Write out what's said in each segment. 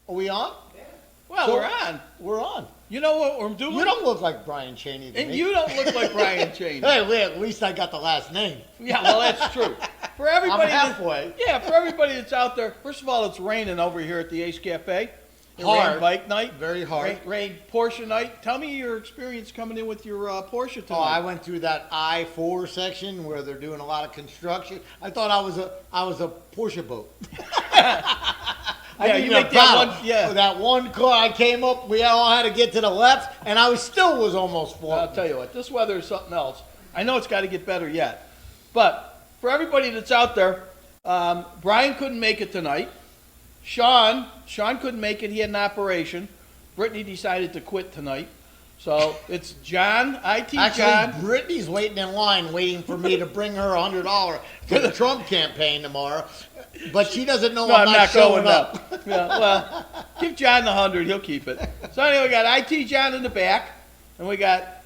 Are we on? Well, So- we're on. We're on. You know what we're doing? You don't look like Brian Cheney to And me. you don't look like Brian Cheney. Hey, wait, at least I got the last name. Yeah, well, that's true. For everybody, I'm halfway. For everybody that's out there. First of all, it's raining over here at the Ace Cafe. It Hard. rained bike night. Very hard. Rained Porsche night. Tell me your experience coming in with your Porsche tonight. Oh, I went through that I-4 section where they're doing a lot of construction. I thought I was a Porsche boat. Yeah, you make that one. Yeah, that one car I came up, we all had to get to the left, and I was almost floating. I'll tell you what, this weather is something else. I know it's got to get better yet. But for everybody that's out there, Brian couldn't make it tonight. Shawn couldn't make it. He had an operation. Brittany decided to quit tonight. So it's John, Actually, John. Brittany's waiting in line, waiting for me to bring her $100 for the Trump campaign tomorrow. But she doesn't know I'm not showing going up. Yeah, well, give John the 100. He'll keep it. So anyway, we got IT John in the back, and we got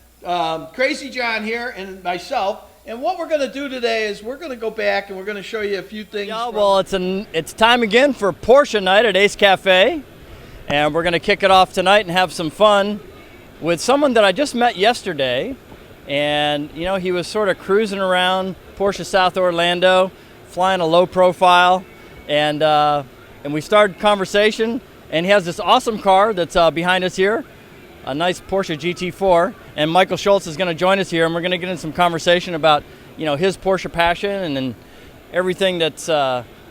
Crazy John here, and myself. And what we're going to do today is we're going to go back and we're going to show you a few things. Yeah, well, it's time again for Porsche night at Ace Cafe, and we're going to kick it off tonight and have some fun with someone that I just met yesterday. And you know, he was sort of cruising around Porsche South Orlando, flying a low profile, and we started conversation. And he has this awesome car that's behind us here, a nice Porsche GT4. And Michael Schultz is going to join us here, and we're going to get into some conversation about, you know, his Porsche passion and everything that's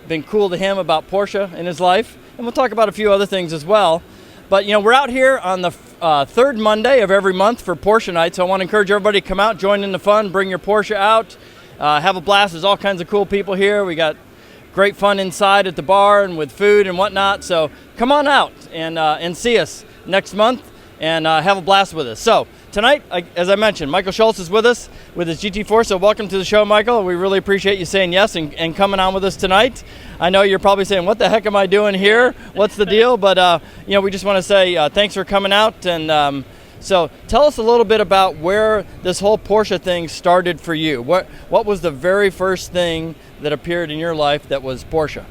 been cool to him about Porsche in his life. And we'll talk about a few other things as well. But, you know, we're out here on the third Monday of every month for Porsche night, so I want to encourage everybody to come out, join in the fun, bring your Porsche out, have a blast. There's all kinds of cool people here. We got great fun inside at the bar and with food and whatnot. So come on out and see us next month and have a blast with us. So tonight, as I mentioned, Michael Schultz is with us with his GT4. So welcome to the show, Michael. We really appreciate you saying yes and coming on with us tonight. I know you're probably saying, what the heck am I doing here? What's the deal? But, you know, we just want to say thanks for coming out. And so tell us a little bit about where this whole Porsche thing started for you. What was the very first thing that appeared in your life that was Porsche?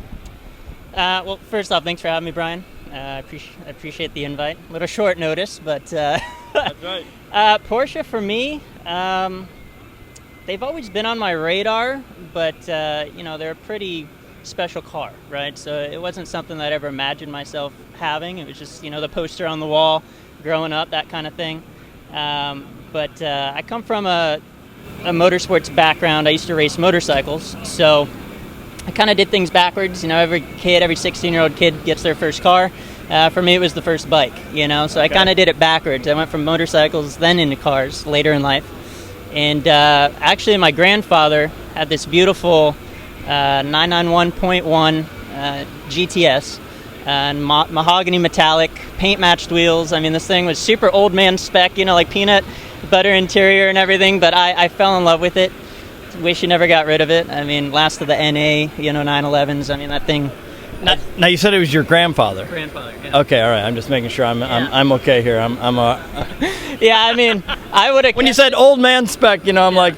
Well, first off, thanks for having me, Brian. I appreciate the invite. A little short notice, but That's right. Porsche for me, they've always been on my radar, but you know, they're a pretty special car, right? So it wasn't something that I ever imagined myself having. It was just, you know, the poster on the wall, growing up, that kind of thing. But I come from a motorsports background. I used to race motorcycles, so I kind of did things backwards. You know, every 16-year-old kid gets their first car. For me, it was the first bike, you know, so I kind of did it backwards. I went from motorcycles, then into cars later in life. And actually, my grandfather had this beautiful 991.1 GTS and mahogany metallic, paint-matched wheels. I mean, this thing was super old man spec, you know, like peanut butter interior and everything, but I fell in love with it. Wish you never got rid of it. I mean, last of the NA, you know, 911s. I mean, that thing. Now you said it was your grandfather. Grandfather. Yeah. Okay, all right. I'm just making sure I'm okay here. Yeah, I mean, I would have. When you said old man spec, you know, I'm like,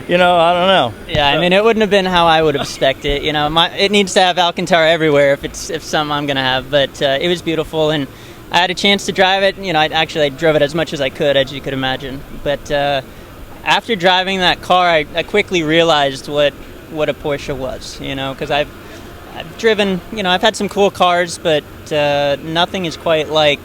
you know, I don't know. Yeah, I mean, it wouldn't have been how I would have spec'd it. You know, it needs to have Alcantara everywhere if something I'm gonna have. But it was beautiful, and I had a chance to drive it. You know, I drove it as much as I could, as you could imagine. But after driving that car, I quickly realized what a Porsche was. You know, because I've driven, you know, I've had some cool cars, but nothing is quite like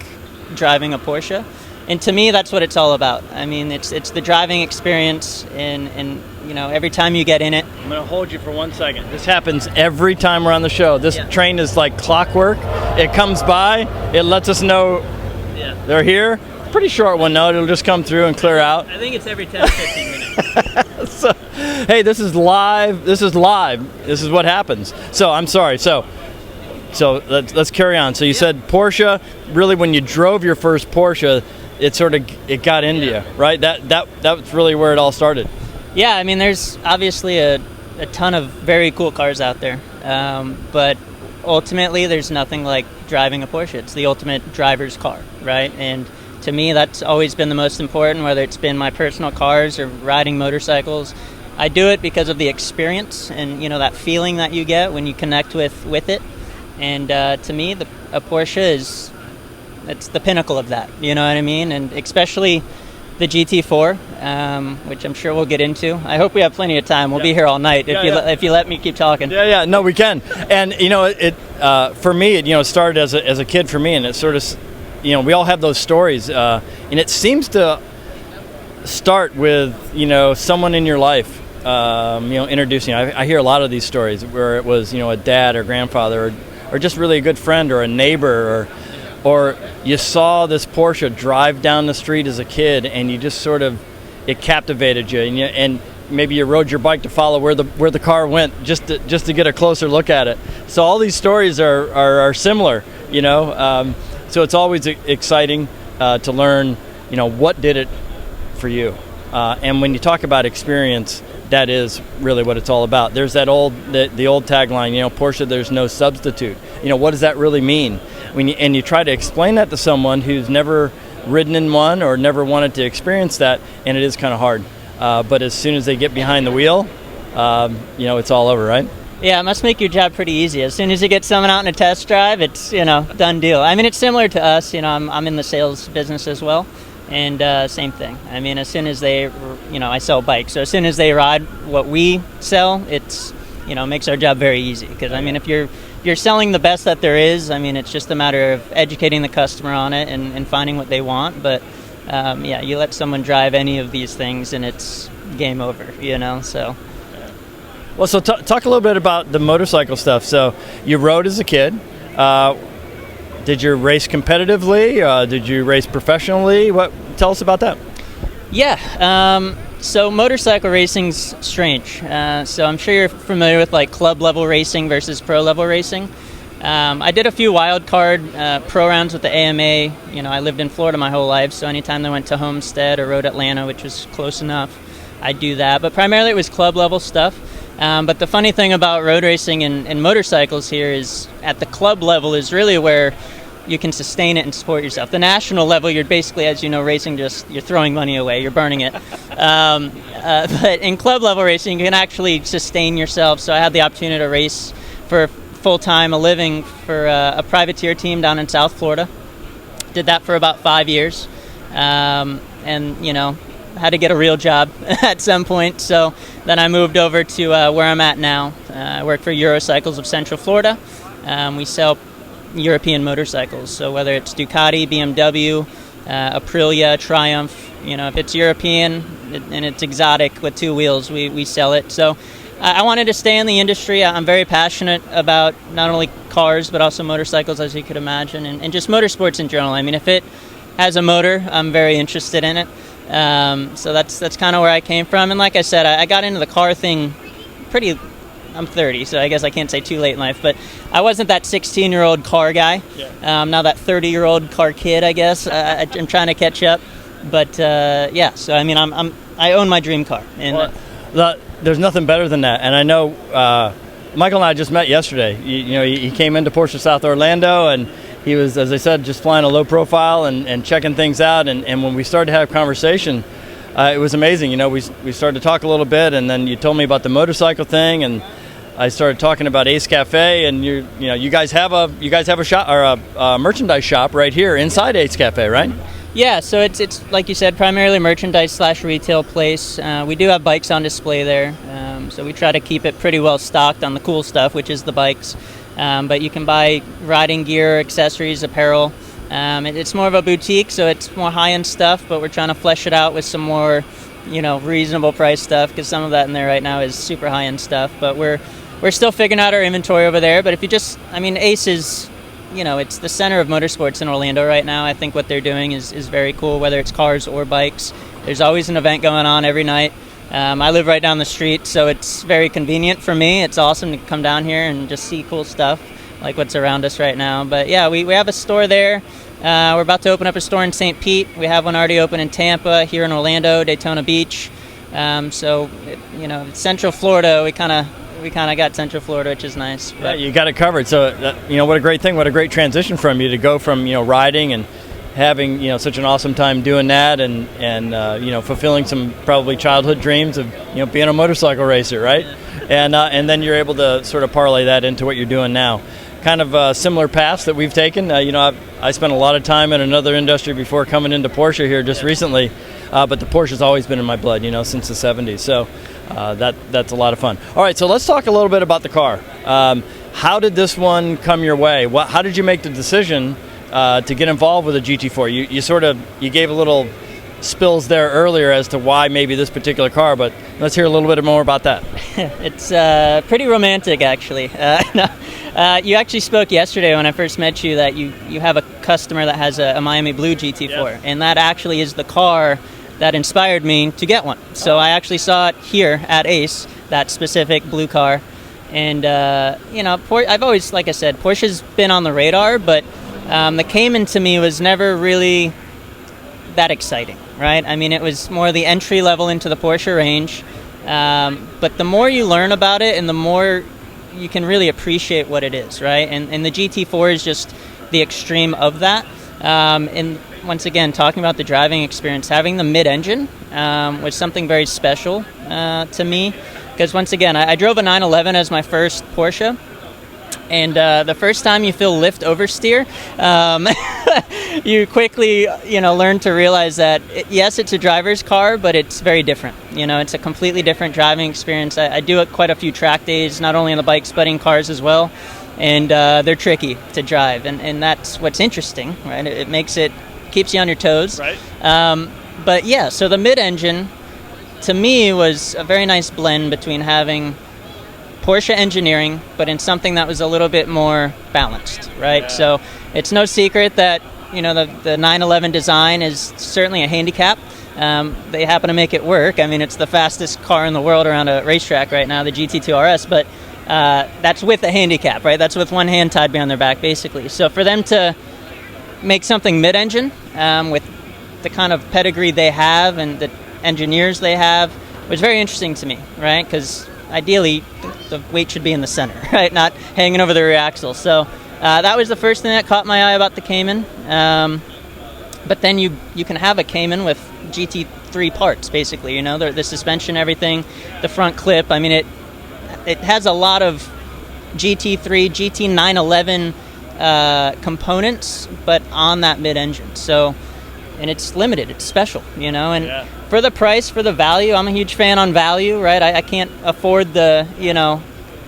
driving a Porsche. And to me, that's what it's all about. I mean, it's the driving experience, and you know, every time you get in it. I'm going to hold you for 1 second. This happens every time we're on the show. This train is like clockwork. It comes by. It lets us know they're here. Pretty short one, though. It'll just come through and clear out. I think it's every 10 15 minutes. So, hey, this is live. This is live. This is what happens. So I'm sorry. So let's carry on. So you said Porsche. Really, when you drove your first Porsche, it got into you, right? That's really where it all started. Yeah, I mean, there's obviously a ton of very cool cars out there, but ultimately, there's nothing like driving a Porsche. It's the ultimate driver's car, right? And to me, that's always been the most important, whether it's been my personal cars or riding motorcycles. I do it because of the experience and, you know, that feeling that you get when you connect with it. And to me, a Porsche it's the pinnacle of that. You know what I mean? And especially the GT4, which I'm sure we'll get into. I hope we have plenty of time. We'll be here all night if you let me keep talking. Yeah, no, we can. And for me, it started as a kid for me, and it sort of, we all have those stories, and it seems to start with someone in your life, introducing. I hear a lot of these stories where it was a dad or grandfather or just really a good friend or a neighbor or you saw this Porsche drive down the street as a kid, and you just it captivated you, and maybe you rode your bike to follow where the car went just to get a closer look at it. So all these stories are similar, So it's always exciting to learn, what did it for you, and when you talk about experience, that is really what it's all about. There's that the old tagline, Porsche, there's no substitute. What does that really mean? And you try to explain that to someone who's never ridden in one or never wanted to experience that, and it is kind of hard. But as soon as they get behind the wheel, it's all over, right? Yeah, it must make your job pretty easy. As soon as you get someone out in a test drive, it's, done deal. I mean, it's similar to us. I'm in the sales business as well. And same thing. I mean, as soon as they, I sell bikes. So as soon as they ride what we sell, it's, makes our job very easy. Because, I mean, if you're selling the best that there is, I mean, it's just a matter of educating the customer on it and finding what they want. But, you let someone drive any of these things and it's game over, so. Well, so talk a little bit about the motorcycle stuff. So you rode as a kid. Did you race competitively? Did you race professionally? Tell us about that. Yeah. So motorcycle racing's strange. So I'm sure you're familiar with like club level racing versus pro level racing. I did a few wild card pro rounds with the AMA. I lived in Florida my whole life, so anytime they went to Homestead or rode Atlanta, which was close enough, I'd do that. But primarily it was club level stuff. But the funny thing about road racing and motorcycles here is at the club level is really where you can sustain it and support yourself. The national level, you're basically, as you know, racing you're throwing money away, you're burning it. But in club level racing, you can actually sustain yourself. So I had the opportunity to race for full-time, a living for a privateer team down in South Florida. Did that for about 5 years. And, had to get a real job at some point. So then I moved over to where I'm at now. I work for Eurocycles of Central Florida. We sell European motorcycles. So whether it's Ducati, BMW, Aprilia, Triumph, if it's European and it's exotic with two wheels, we sell it. So I wanted to stay in the industry. I'm very passionate about not only cars, but also motorcycles, as you could imagine, and just motorsports in general. I mean, if it has a motor, I'm very interested in it. So that's kind of where I came from. And like I said, I got into the car thing I'm 30, so I guess I can't say too late in life, but I wasn't that 16-year-old car guy. Yeah. Now that 30-year-old car kid, I guess. I'm trying to catch up. But so I mean, I own my dream car. And there's nothing better than that. And I know Michael and I just met yesterday. He came into Porsche South Orlando, and he was, as I said, just flying a low profile and checking things out. And when we started to have conversation, it was amazing. We started to talk a little bit, and then you told me about the motorcycle thing, and I started talking about Ace Cafe, and you guys have a shop or a merchandise shop right here inside Ace Cafe, right? Yeah, so it's like you said, primarily merchandise/retail place. We do have bikes on display there, so we try to keep it pretty well stocked on the cool stuff, which is the bikes. But you can buy riding gear, accessories, apparel. It's more of a boutique, so it's more high-end stuff, but we're trying to flesh it out with some more, reasonable price stuff, because some of that in there right now is super high-end stuff. But we're still figuring out our inventory over there. But if you Ace is, it's the center of motorsports in Orlando right now. I think what they're doing is very cool, whether it's cars or bikes. There's always an event going on every night. I live right down the street, so it's very convenient for me. It's awesome to come down here and just see cool stuff like what's around us right now. But yeah, we have a store there. We're about to open up a store in St. Pete. We have one already open in Tampa, here in Orlando, Daytona Beach. Central Florida, we kind of got Central Florida, which is nice. But yeah, you got it covered. So, what a great thing. What a great transition from you to go from, riding and having, such an awesome time doing that and fulfilling some probably childhood dreams of, being a motorcycle racer, right? And then you're able to sort of parlay that into what you're doing now. kind of similar paths that we've taken. I spent a lot of time in another industry before coming into Porsche here just recently, but the Porsche's always been in my blood, since the 70s. So that's a lot of fun. All right, so let's talk a little bit about the car. How did this one come your way? How did you make the decision to get involved with a GT4? You gave a little spills there earlier as to why maybe this particular car, but let's hear a little bit more about that. It's pretty romantic, actually. You actually spoke yesterday when I first met you that you have a customer that has a Miami Blue GT4, yes. And that actually is the car that inspired me to get one. So I actually saw it here at Ace, that specific blue car. And, I've always, like I said, Porsche's been on the radar, but the Cayman to me was never really that exciting, right? I mean, it was more the entry level into the Porsche range. But the more you learn about it and the more you can really appreciate what it is, right? And the GT4 is just the extreme of that. And once again, talking about the driving experience, having the mid-engine was something very special to me. Because once again, I drove a 911 as my first Porsche. And the first time you feel lift oversteer, you quickly, learn to realize that, yes, it's a driver's car, but it's very different. It's a completely different driving experience. I do it quite a few track days, not only on the bikes, but in cars as well. And they're tricky to drive. And that's what's interesting, right? It keeps you on your toes. Right. But yeah, so the mid-engine, to me, was a very nice blend between having Porsche engineering, but in something that was a little bit more balanced, right? Yeah. So it's no secret that, the 911 design is certainly a handicap. They happen to make it work. I mean, it's the fastest car in the world around a racetrack right now, the GT2 RS, but that's with a handicap, right? That's with one hand tied behind their back, basically. So for them to make something mid-engine with the kind of pedigree they have and the engineers they have was very interesting to me, right? Because ideally, the weight should be in the center, right? Not hanging over the rear axle. So that was the first thing that caught my eye about the Cayman. But then you can have a Cayman with GT3 parts, basically. The suspension, everything, the front clip. I mean, it has a lot of GT3, GT911 components, but on that mid-engine. So, and it's limited. It's special, And Yeah. for the price, for the value, I'm a huge fan on value, right? I can't afford the, $250,000,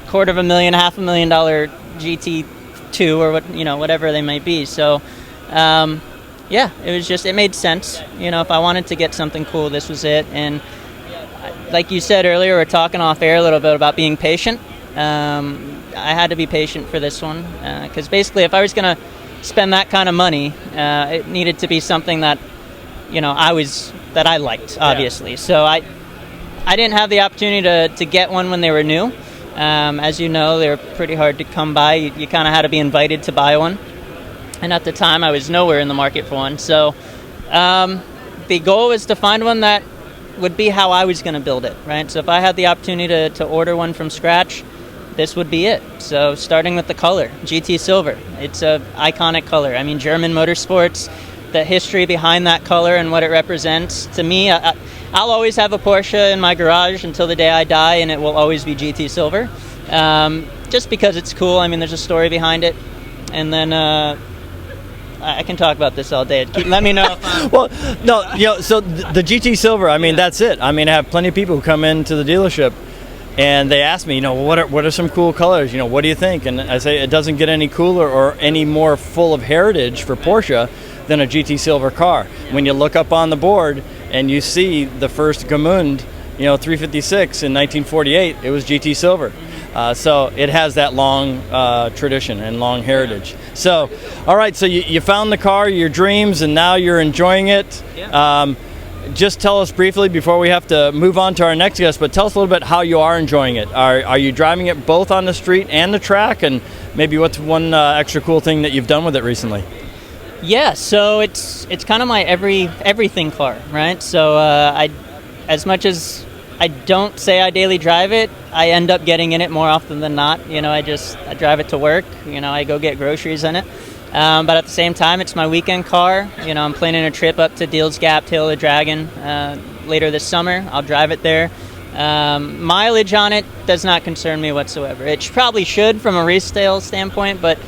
$500,000 GT2 or whatever they might be. So, it made sense. If I wanted to get something cool, this was it. And like you said earlier, we're talking off air a little bit about being patient. I had to be patient for this one because basically, if I was going to spend that kind of money, it needed to be something that, I liked, obviously. Yeah. So I didn't have the opportunity to get one when they were new. As you know, they were pretty hard to come by. You kind of had to be invited to buy one. And at the time, I was nowhere in the market for one. So the goal was to find one that would be how I was going to build it, right? So if I had the opportunity to order one from scratch, this would be it. So starting with the color, GT Silver. It's a iconic color. I mean, German motorsports, the history behind that color and what it represents. To me, I'll always have a Porsche in my garage until the day I die, and it will always be GT Silver. Just because it's cool. I mean, there's a story behind it. And then I can talk about this all day. Let me know if I'm... Well, no, so the GT Silver, I mean, that's it. I mean, I have plenty of people who come into the dealership and they ask me, what are some cool colors? What do you think? And I say it doesn't get any cooler or any more full of heritage for Porsche than a GT Silver car. When you look up on the board and you see the first Gmund, 356 in 1948, it was GT Silver. So it has that long tradition and long heritage. So, all right, so you found the car, your dreams, and now you're enjoying it. Yeah. Just tell us briefly before we have to move on to our next guest, but tell us a little bit how you are enjoying it. Are you driving it both on the street and the track? And maybe what's one extra cool thing that you've done with it recently? Yeah, so it's kind of my everything car, right? So as much as I don't say I daily drive it, I end up getting in it more often than not. I drive it to work. I go get groceries in it. But at the same time, it's my weekend car. I'm planning a trip up to Deals Gap, Tail of the Dragon later this summer. I'll drive it there. Mileage on it does not concern me whatsoever. It probably should from a resale standpoint, but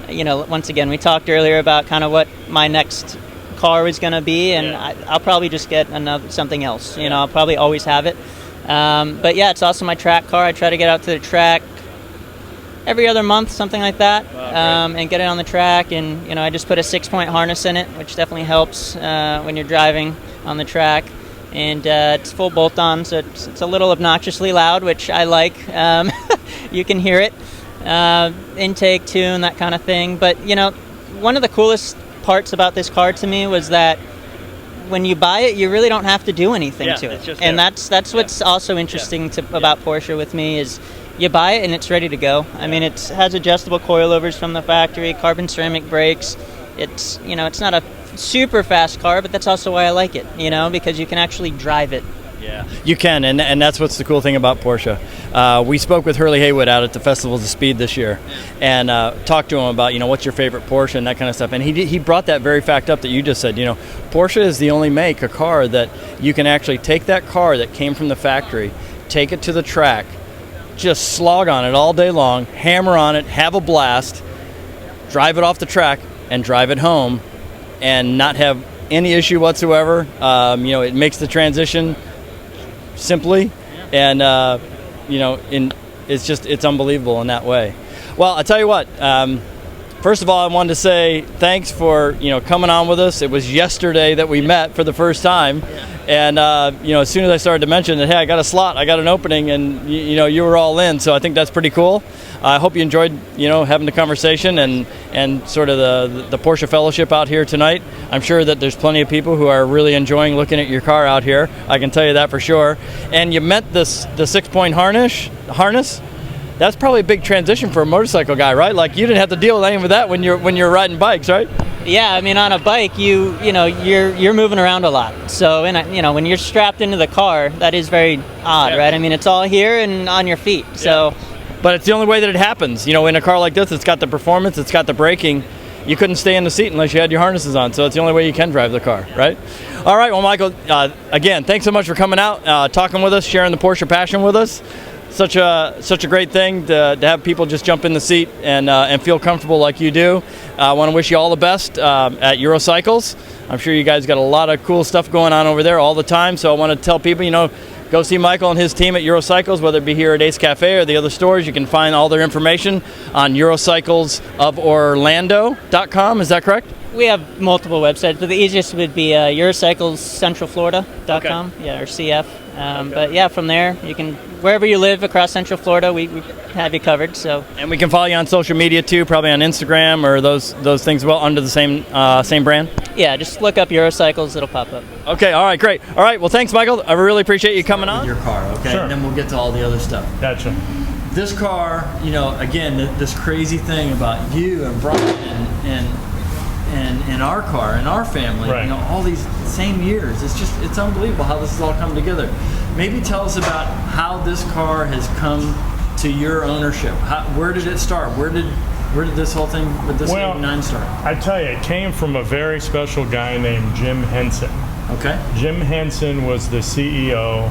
once again, we talked earlier about kind of what my next car was going to be, and I'll probably just get something else. I'll probably always have it. But yeah, it's also my track car. I try to get out to the track every other month, something like that, and get it on the track. And I just put a 6-point harness in it, which definitely helps when you're driving on the track. And it's full bolt-on, so it's a little obnoxiously loud, which I like. You can hear it, intake, tune, that kind of thing. But one of the coolest parts about this car to me was that when you buy it, you really don't have to do anything to it. And that's what's also interesting about Porsche with me is you buy it and it's ready to go. I mean, it has adjustable coilovers from the factory, carbon ceramic brakes. It's it's not a super fast car, but that's also why I like it, because you can actually drive it. Yeah, you can, and that's what's the cool thing about Porsche. We spoke with Hurley Haywood out at the Festivals of Speed this year, and talked to him about what's your favorite Porsche and that kind of stuff. And he brought that very fact up that you just said. Porsche is the only make a car that you can actually take that car that came from the factory, take it to the track, just slog on it all day long, hammer on it, have a blast, drive it off the track, and drive it home, and not have any issue whatsoever. It makes the transition simply, and it's unbelievable in that way. Well, I tell you what, first of all, I wanted to say thanks for coming on with us. It was yesterday that we met for the first time, and as soon as I started to mention that, hey, I got a slot, I got an opening, and you were all in, so I think that's pretty cool. I hope you enjoyed having the conversation and sort of the Porsche fellowship out here tonight. I'm sure that there's plenty of people who are really enjoying looking at your car out here. I can tell you that for sure. And you met the 6-point harness. That's probably a big transition for a motorcycle guy, right? Like you didn't have to deal with any of that when you're riding bikes, right? Yeah, I mean, on a bike, you're moving around a lot. So, when you're strapped into the car, that is very odd, right? I mean, it's all here and on your feet. So. But it's the only way that it happens. In a car like this, it's got the performance, it's got the braking. You couldn't stay in the seat unless you had your harnesses on, so it's the only way you can drive the car, right? All right, well, Michael, again, thanks so much for coming out, talking with us, sharing the Porsche passion with us. Such a great thing to have people just jump in the seat and feel comfortable like you do. I want to wish you all the best at Eurocycles. I'm sure you guys got a lot of cool stuff going on over there all the time, so I want to tell people, go see Michael and his team at Eurocycles, whether it be here at Ace Cafe or the other stores. You can find all their information on eurocyclesoforlando.com. Is that correct? We have multiple websites, but the easiest would be eurocyclescentralflorida.com, or CF. But yeah, from there, you can, wherever you live across Central Florida, we have you covered. So. And we can follow you on social media too, probably on Instagram or those things under the same brand? Yeah, just look up Eurocycles, it'll pop up. Okay, all right, great. All right, well, thanks, Michael. I really appreciate you coming on. Your car, okay? Sure. And then we'll get to all the other stuff. Gotcha. This car, again, this crazy thing about you and Brian and our car and our family, right. All these same years. It's unbelievable how this has all come together. Maybe tell us about how this car has come to your ownership. Where did it start? Where did this whole thing with this 89 start? I tell you, it came from a very special guy named Jim Henson. Okay. Jim Henson was the CEO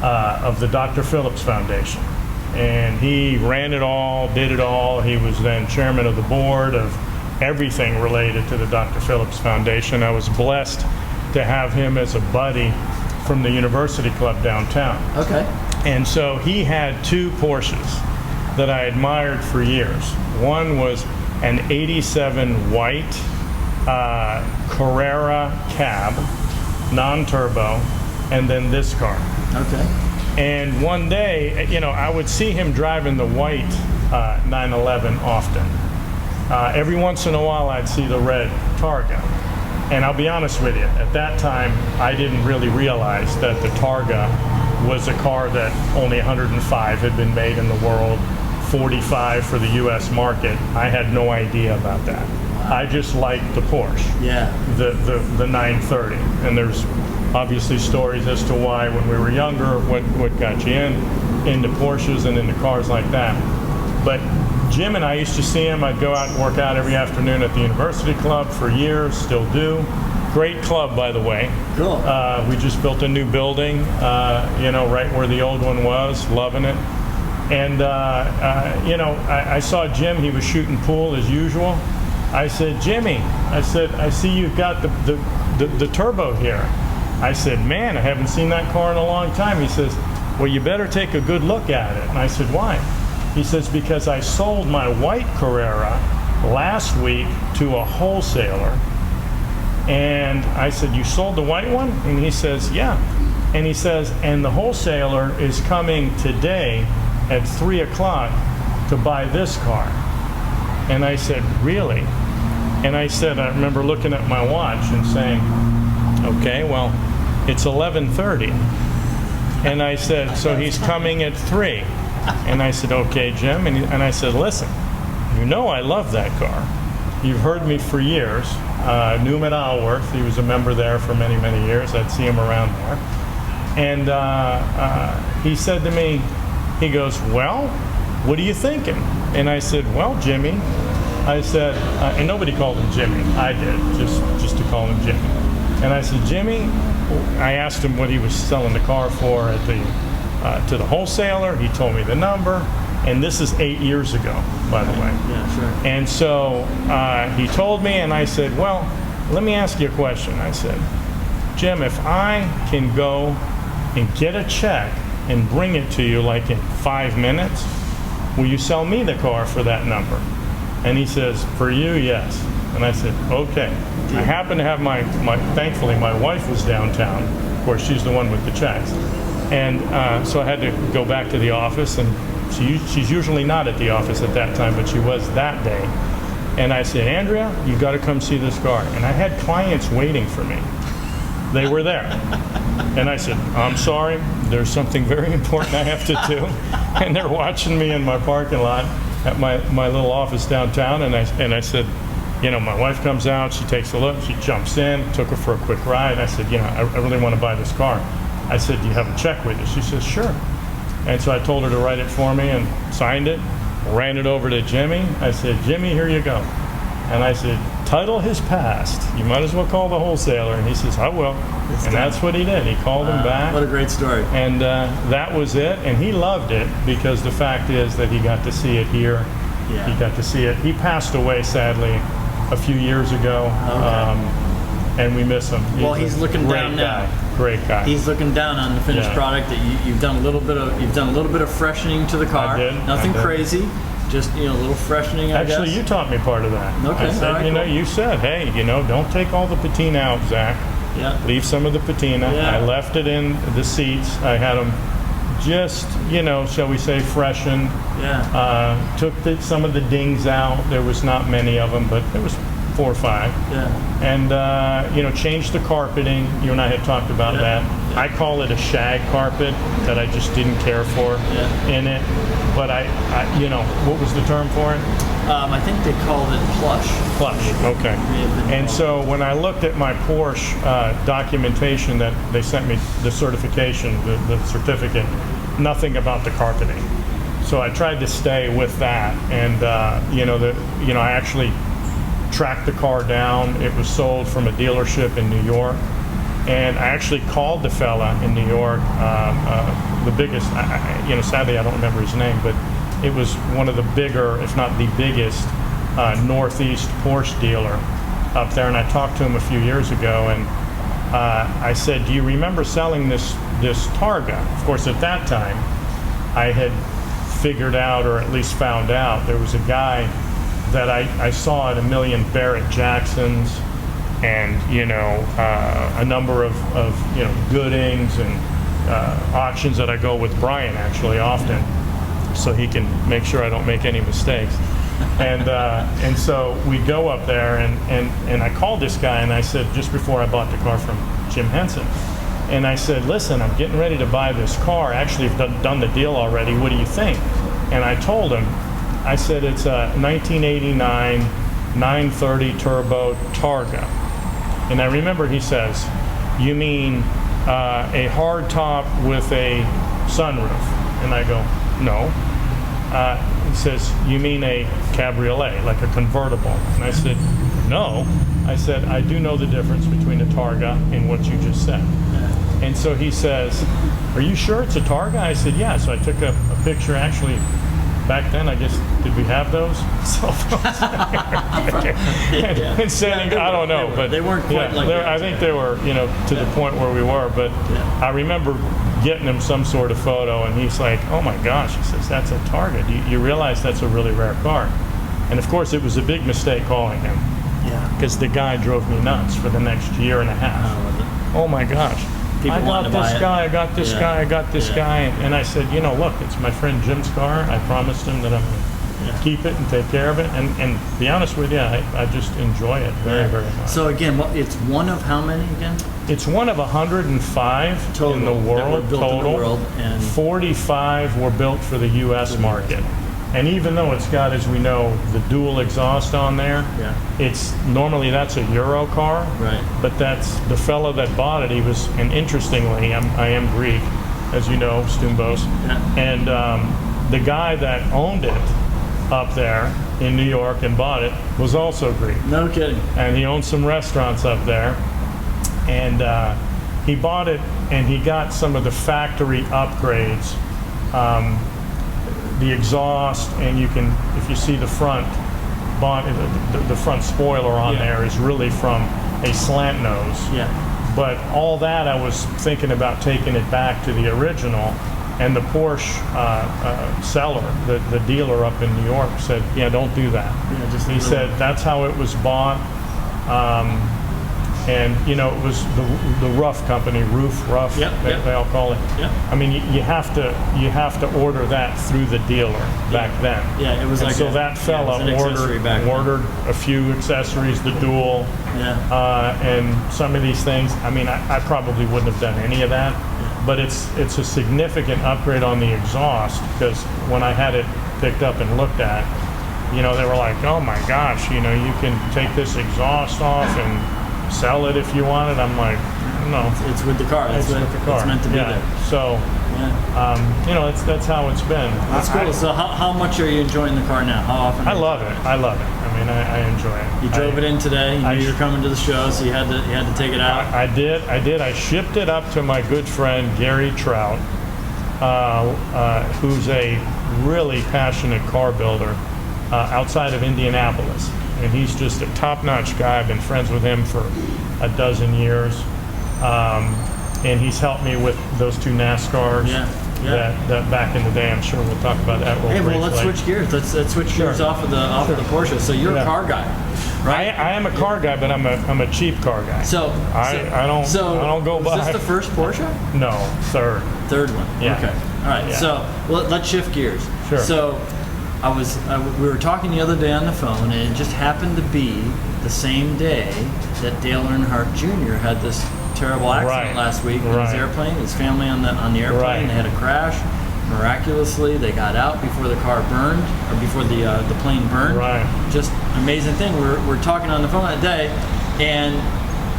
of the Dr. Phillips Foundation. And he ran it all, did it all. He was then chairman of the board of everything related to the Dr. Phillips Foundation. I was blessed to have him as a buddy from the University Club downtown. Okay. And so he had 2 Porsches that I admired for years. One was an 87 white Carrera cab, non-turbo, and then this car. Okay. And one day, I would see him driving the white 911 often. Every once in a while, I'd see the red Targa. And I'll be honest with you, at that time, I didn't really realize that the Targa was a car that only 105 had been made in the world, 45 for the U.S. market. I had no idea about that. I just liked the Porsche, the 930. And there's obviously stories as to why when we were younger, what got you into Porsches and into cars like that. But Jim and I used to see him. I'd go out and work out every afternoon at the University Club for years, still do. Great club, by the way. Cool. We just built a new building, you know, right where the old one was. Loving it. And, you know, I saw Jim. He was shooting pool as usual. I said, Jimmy, I said, I see you've got the turbo here. I said, man, I haven't seen that car in a long time. He says, well, you better take a good look at it. And I said, why? He says, because I sold my white Carrera last week to a wholesaler. And I said, you sold the white one? And he says, yeah. And he says, and the wholesaler is coming today at 3 o'clock to buy this car. And I said, really? And I said, I remember looking at my watch and saying, okay, well, it's 11:30. And I said, so he's coming at 3. And I said, okay, Jim. And I said, listen, you know I love that car. You've heard me for years. Knew him at Alworth. He was a member there for many, many years. I'd see him around there. And he said to me, he goes, well, what are you thinking? And I said, well, Jimmy, I said, and nobody called him Jimmy. I did, just to call him Jimmy. And I said, Jimmy, I asked him what he was selling the car for at to the wholesaler. He told me the number. And this is 8 years ago, by the way. Yeah, sure. And so he told me, and I said, well, let me ask you a question. I said, Jim, if I can go and get a check and bring it to you like in 5 minutes, will you sell me the car for that number? And he says, for you, yes. And I said, okay. I happen to have thankfully, my wife was downtown. Of course, she's the one with the checks. And so I had to go back to the office, and she's usually not at the office at that time, but she was that day. And I said, Andrea, you've got to come see this car. And I had clients waiting for me. They were there. And I said, I'm sorry, there's something very important I have to do. And they're watching me in my parking lot at my little office downtown. And I said, you know, my wife comes out, she takes a look, she jumps in, took her for a quick ride. I said, you know, I really want to buy this car. I said, do you have a check with you? She says, sure. And so I told her to write it for me and signed it, ran it over to Jimmy. I said, Jimmy, here you go. And I said, title has passed. You might as well call the wholesaler. And he says, I will. And that's what he did. He called him back. What a great story. And that was it. And he loved it because the fact is that he got to see it here. Yeah. He got to see it. He passed away, sadly, a few years ago. Okay. And we miss him. He's looking down now. Great guy. He's looking down on the finished Yeah. product. That you've done a little bit of freshening to the car. I did. Nothing I did. crazy. Just, you know, a little freshening, I Actually, guess. you taught me part of that. Okay. I said, All right, you know, cool. you said, hey, you know, don't take all the patina out, Zach. Yeah. Leave some of the patina. Yeah. I left it in the seats. I had them just, you know, shall we say, freshened. Yeah. Took some of the dings out. There was not many of them, but there was 4 or 5. Yeah. And, you know, changed the carpeting. You and I had talked about Yeah. that. Yeah. I call it a shag carpet that I just didn't care for in it. But I, you know, what was the term for it? I think they called it plush. Plush, okay. And so when I looked at my Porsche documentation that they sent me, the certification, the certificate, nothing about the carpeting. So I tried to stay with that, and I actually tracked the car down. It was sold from a dealership in New York, and I actually called the fella in New York, the biggest. Sadly I don't remember his name, but it was one of the bigger, if not the biggest, Northeast Porsche dealer up there. And I talked to him a few years ago, and I said, "Do you remember selling this Targa?" Of course, at that time, I had figured out, or at least found out, there was a guy that I saw at a million Barrett Jacksons, and a number of Goodings and auctions that I go with Brian actually often, so he can make sure I don't make any mistakes. And so we go up there, and I called this guy, and I said, just before I bought the car from Jim Henson, and I said, listen, I'm getting ready to buy this car. Actually, I've done the deal already. What do you think? And I told him, I said, it's a 1989 930 turbo Targa. And I remember he says, you mean a hard top with a sunroof? And I go, no. He says, you mean a cabriolet, like a convertible? And I said, no. I said, I do know the difference between a Targa and what you just said. And so he says, are you sure it's a Targa? I said, yeah. So I took a picture. Actually, back then, I guess, did we have those cell phones? And sending, I don't know, but they weren't quite like that. I think they were, to the point where we were. But I remember getting him some sort of photo, and he's like, oh my gosh, he says, that's a Targa. You realize that's a really rare car. And of course, it was a big mistake calling him. Yeah. Because the guy drove me nuts for the next year and a half. Oh my gosh. I got this guy, I got this guy, I got this guy. And I said, look, it's my friend Jim's car. I promised him that I'm going to keep it and take care of it. And to be honest with you, I just enjoy it very, very much. So again, it's one of how many again? It's one of 105 total in the world. And 45 were built for the U.S. market. And even though it's got, as we know, the dual exhaust on there, it's normally that's a Euro car. Right. But that's the fellow that bought it. He was, and interestingly, I am Greek, as you know, Stumbos. And the guy that owned it up there in New York and bought it was also Greek. No kidding. And he owned some restaurants up there. And he bought it, and he got some of the factory upgrades. The exhaust, and you can, if you see the front the front spoiler on there is really from a slant nose. Yeah. But all that, I was thinking about taking it back to the original, and the Porsche seller, the dealer up in New York, said, "Yeah, don't do that." Yeah, he said that's how it was bought. And it was the Rough company, Rough, they all call it. Yep. I mean, you have to order that through the dealer back then. Yeah, it was like so that fella ordered a few accessories, the dual, and some of these things. I mean, I probably wouldn't have done any of that, but it's a significant upgrade on the exhaust, because when I had it picked up and looked at, they were like, "Oh my gosh, you can take this exhaust off and sell it if you want it." I'm like, no. It's with the car. It's with the car. It's meant to be there. So, that's how it's been. That's cool. So how much are you enjoying the car now? How often? I love it. I mean, I enjoy it. You drove it in today. You knew you were coming to the show, so you had to take it out. I did. I shipped it up to my good friend Gary Trout, who's a really passionate car builder outside of Indianapolis. And he's just a top-notch guy. I've been friends with him for a dozen years. And he's helped me with those two NASCARs that back in the day. I'm sure we'll talk about that real briefly. Let's switch gears. Let's switch gears off of the Porsche. So you're a car guy, right? I am a car guy, but I'm a cheap car guy. So I don't go by. Is this the first Porsche? No, third. Third one. Yeah. Okay. All right. Yeah. So let's shift gears. Sure. So we were talking the other day on the phone, and it just happened to be the same day that Dale Earnhardt Jr. had this terrible accident last week with his airplane, his family on the airplane. They had a crash. Miraculously, they got out before the car burned, or before the plane burned. Right. Just amazing thing. We're talking on the phone that day, and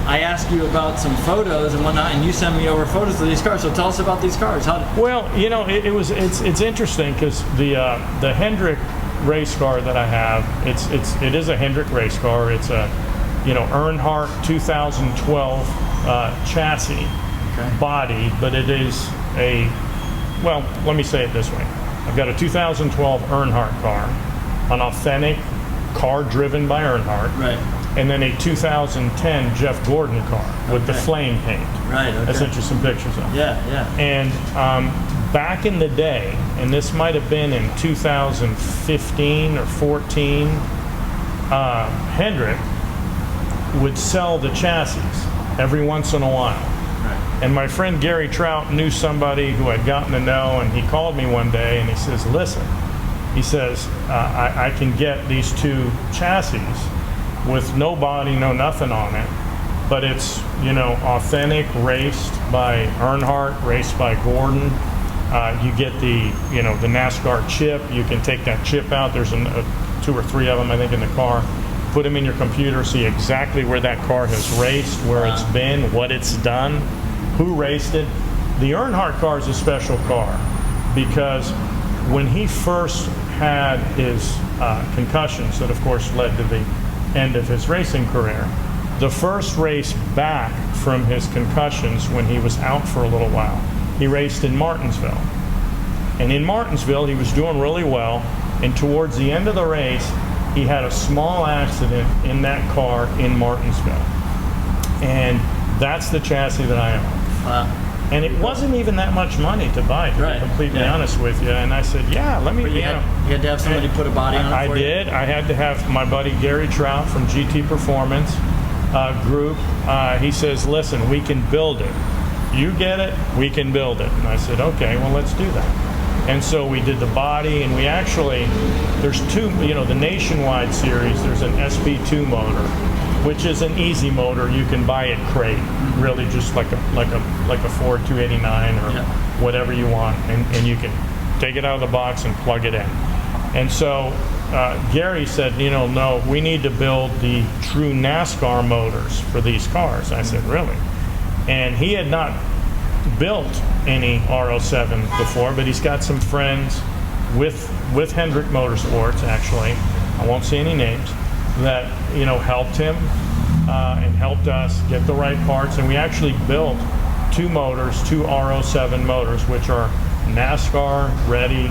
I asked you about some photos and whatnot, and you sent me over photos of these cars. So tell us about these cars. It's interesting, because the Hendrick race car that I have, it is a Hendrick race car. It's a Earnhardt 2012 chassis body, but it is let me say it this way. I've got a 2012 Earnhardt car, an authentic car driven by Earnhardt. Right. And then a 2010 Jeff Gordon car with the flame paint. Right, okay. I sent you some pictures of. Yeah. And back in the day, and this might have been in 2015 or 14, Hendrick would sell the chassis every once in a while. Right. And my friend Gary Trout knew somebody who I'd gotten to know, and he called me one day and he says, "Listen," he says, I can get these two chassis with no body, no nothing on it, but it's authentic, raced by Earnhardt, raced by Gordon. You get the the NASCAR chip. You can take that chip out. There's 2 or 3 of them, I think, in the car. Put them in your computer, see exactly where that car has raced, where it's been, what it's done, who raced it. The Earnhardt car is a special car, because when he first had his concussions that, of course, led to the end of his racing career. The first race back from his concussions, when he was out for a little while, he raced in Martinsville. And in Martinsville, he was doing really well. And towards the end of the race, he had a small accident in that car in Martinsville. And that's the chassis that I own. Wow. And it wasn't even that much money to buy, to be completely honest with you. And I said, yeah, let me, But you had to have somebody put a body on it I for you? did. I had to have my buddy Gary Trout from GT Performance Group. He says, listen, we can build it. You get it, we can build it. And I said, okay, well, let's do that. And so we did the body, and we actually, there's two, the Nationwide series, there's an SP2 motor, which is an easy motor. You can buy it crate, really just like a Ford 289 or whatever you want, and you can take it out of the box and plug it in. And so Gary said, no, we need to build the true NASCAR motors for these cars. I said, really? And he had not built any R07 before, but he's got some friends with Hendrick Motorsports, actually, I won't say any names, that helped him and helped us get the right parts. And we actually built two R07 motors, which are NASCAR ready.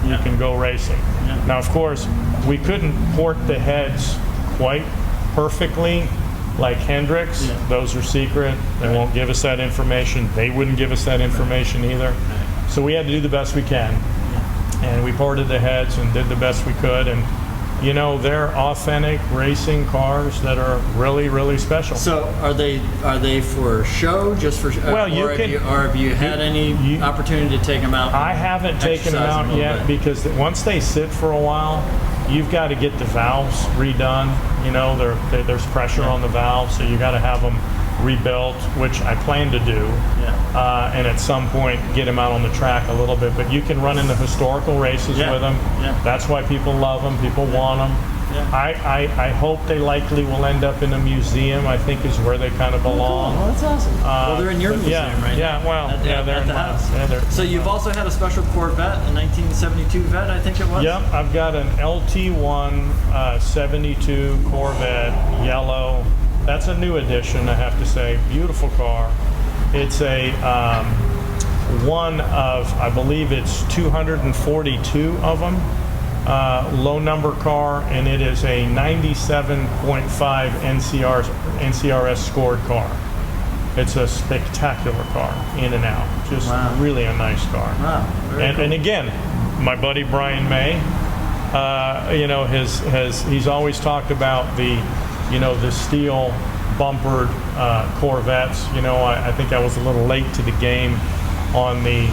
You can go racing. Now, of course, we couldn't port the heads quite perfectly like Hendrix. Those are secret. They won't give us that information. They wouldn't give us that information either. So we had to do the best we can. And we ported the heads and did the best we could. And they're authentic racing cars that are really, really special. So are they for show, just for well, have you had any opportunity to take them out? I haven't taken them out yet because once they sit for a while, you've got to get the valves redone. There's pressure on the valves, so you got to have them rebuilt, which I plan to do. And at some point get them out on the track a little bit. But you can run in the historical races with them. That's why people love them. People want them. I hope they likely will end up in a museum. I think is where they kind of belong. Well, that's awesome. Well, they're in your museum right now. They're in the my house. So you've also had a special Corvette, a 1972 Vet, I think it was? Yep, I've got an LT1 72 Corvette, yellow. That's a new addition, I have to say. Beautiful car. It's a one of, I believe it's 242 of them. Low number car, and it is a 97.5 NCRS scored car. It's a spectacular car, in and out. Just really a nice car. Wow. And again, my buddy Brian May, he's always talked about the steel bumpered Corvettes. I think I was a little late to the game on the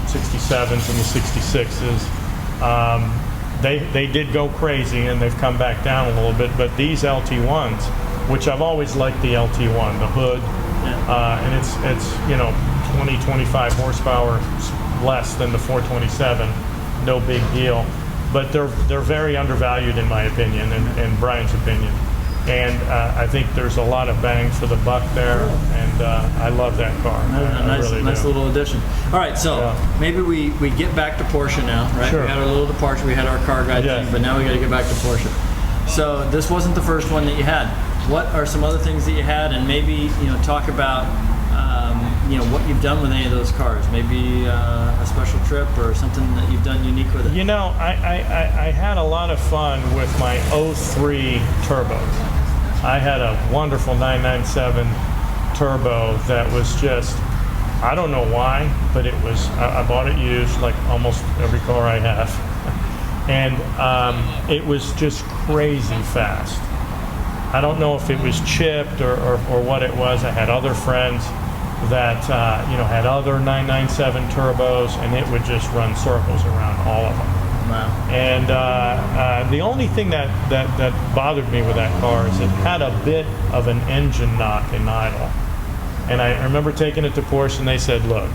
67s and the 66s. They did go crazy, and they've come back down a little bit. But these LT1s, which I've always liked the LT1, the hood, and it's 20, 25 horsepower less than the 427, no big deal. But they're very undervalued in my opinion, and Brian's opinion. And I think there's a lot of bang for the buck there, and I love that car. Nice little addition. All right, so maybe we get back to Porsche now, right? Sure. We had our little departure, we had our car guide thing, but now we got to get back to Porsche. So this wasn't the first one that you had. What are some other things that you had, and maybe talk about what you've done with any of those cars? Maybe a special trip or something that you've done unique with it. I had a lot of fun with my 03 turbo. I had a wonderful 997 turbo that was just, I don't know why, but it was, I bought it used like almost every car I have. And it was just crazy fast. I don't know if it was chipped or what it was. I had other friends that had other 997 turbos, and it would just run circles around all of them. Wow. And the only thing that bothered me with that car is it had a bit of an engine knock in idle. And I remember taking it to Porsche, and they said, look,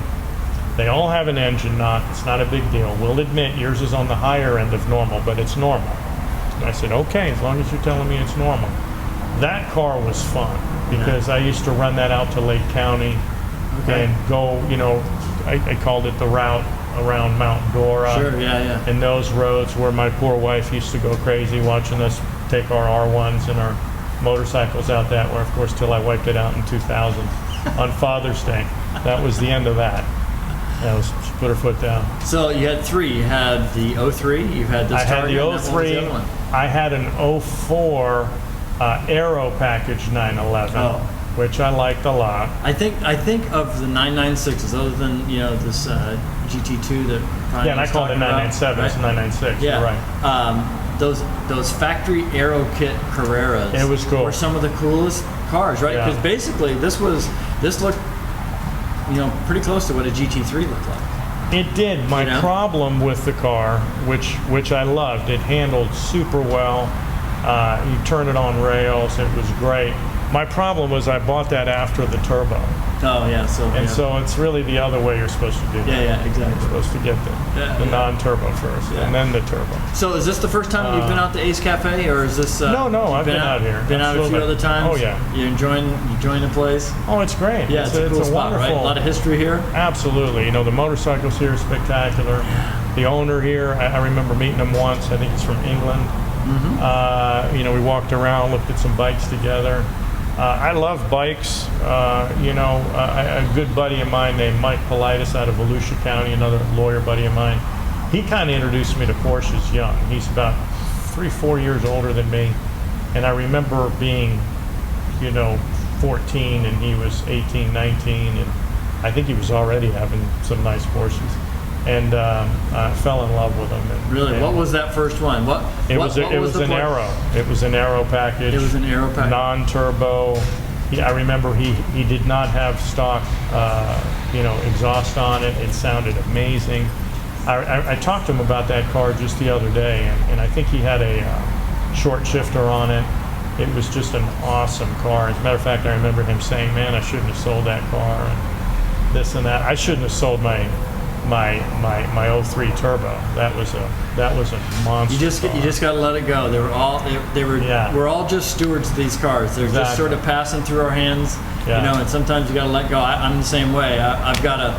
they all have an engine knock. It's not a big deal. We'll admit yours is on the higher end of normal, but it's normal. And I said, okay, as long as you're telling me it's normal. That car was fun because I used to run that out to Lake County and go, I called it the route around Mount Dora. Sure, yeah. And those roads where my poor wife used to go crazy watching us take our R1s and our motorcycles out that way, of course, till I wiped it out in 2000 on Father's Day. That was the end of that. That was, she put her foot down. So you had 3. You had the 03, you had this I had Target, the and what was 03. the other one? I had an 04 Aero Package 911, which I liked a lot. I think of the 996s, other than this GT2 that. Brian Yeah, and I was called it talking about, 997. It's a 996. Yeah, You're right. Those factory Aero Kit Carreras. It was cool. Were some of the coolest cars, right? Yeah. Because basically this looked, pretty close to what a GT3 looked like. It did. My problem with the car, which I loved, it handled super well. You turn it on rails, it was great. My problem was I bought that after the turbo. Oh yeah, so it's really the other way you're supposed to do that. Yeah, exactly. You're supposed to get the non-turbo first, and then the turbo. So is this the first time you've been out to Ace Cafe, or is this? No, I've been out here. Been out a few other times. Oh yeah. You enjoying the place? Oh, it's great. Yeah, it's a cool spot, wonderful. right? A lot of history here. Absolutely. The motorcycles here are spectacular. The owner here, I remember meeting him once. I think he's from England. Mm-hmm. We walked around, looked at some bikes together. I love bikes. A good buddy of mine named Mike Politis out of Volusia County, another lawyer buddy of mine, he kind of introduced me to Porsches young. He's about 3-4 years older than me. And I remember being, 14 and he was 18, 19, and I think he was already having some nice Porsches. And I fell in love with them. Really? What was that first one? It was an Aero. It was an Aero package. It was an Aero package. Non-turbo. I remember he did not have stock, exhaust on it. It sounded amazing. I talked to him about that car just the other day, and I think he had a short shifter on it. It was just an awesome car. As a matter of fact, I remember him saying, "Man, I shouldn't have sold that car," and this and that. I shouldn't have sold my 03 turbo. That was a monster. You just got to let it go. We're all just stewards of these cars. They're just sort of passing through our hands, and sometimes you got to let go. I'm the same way. I've got a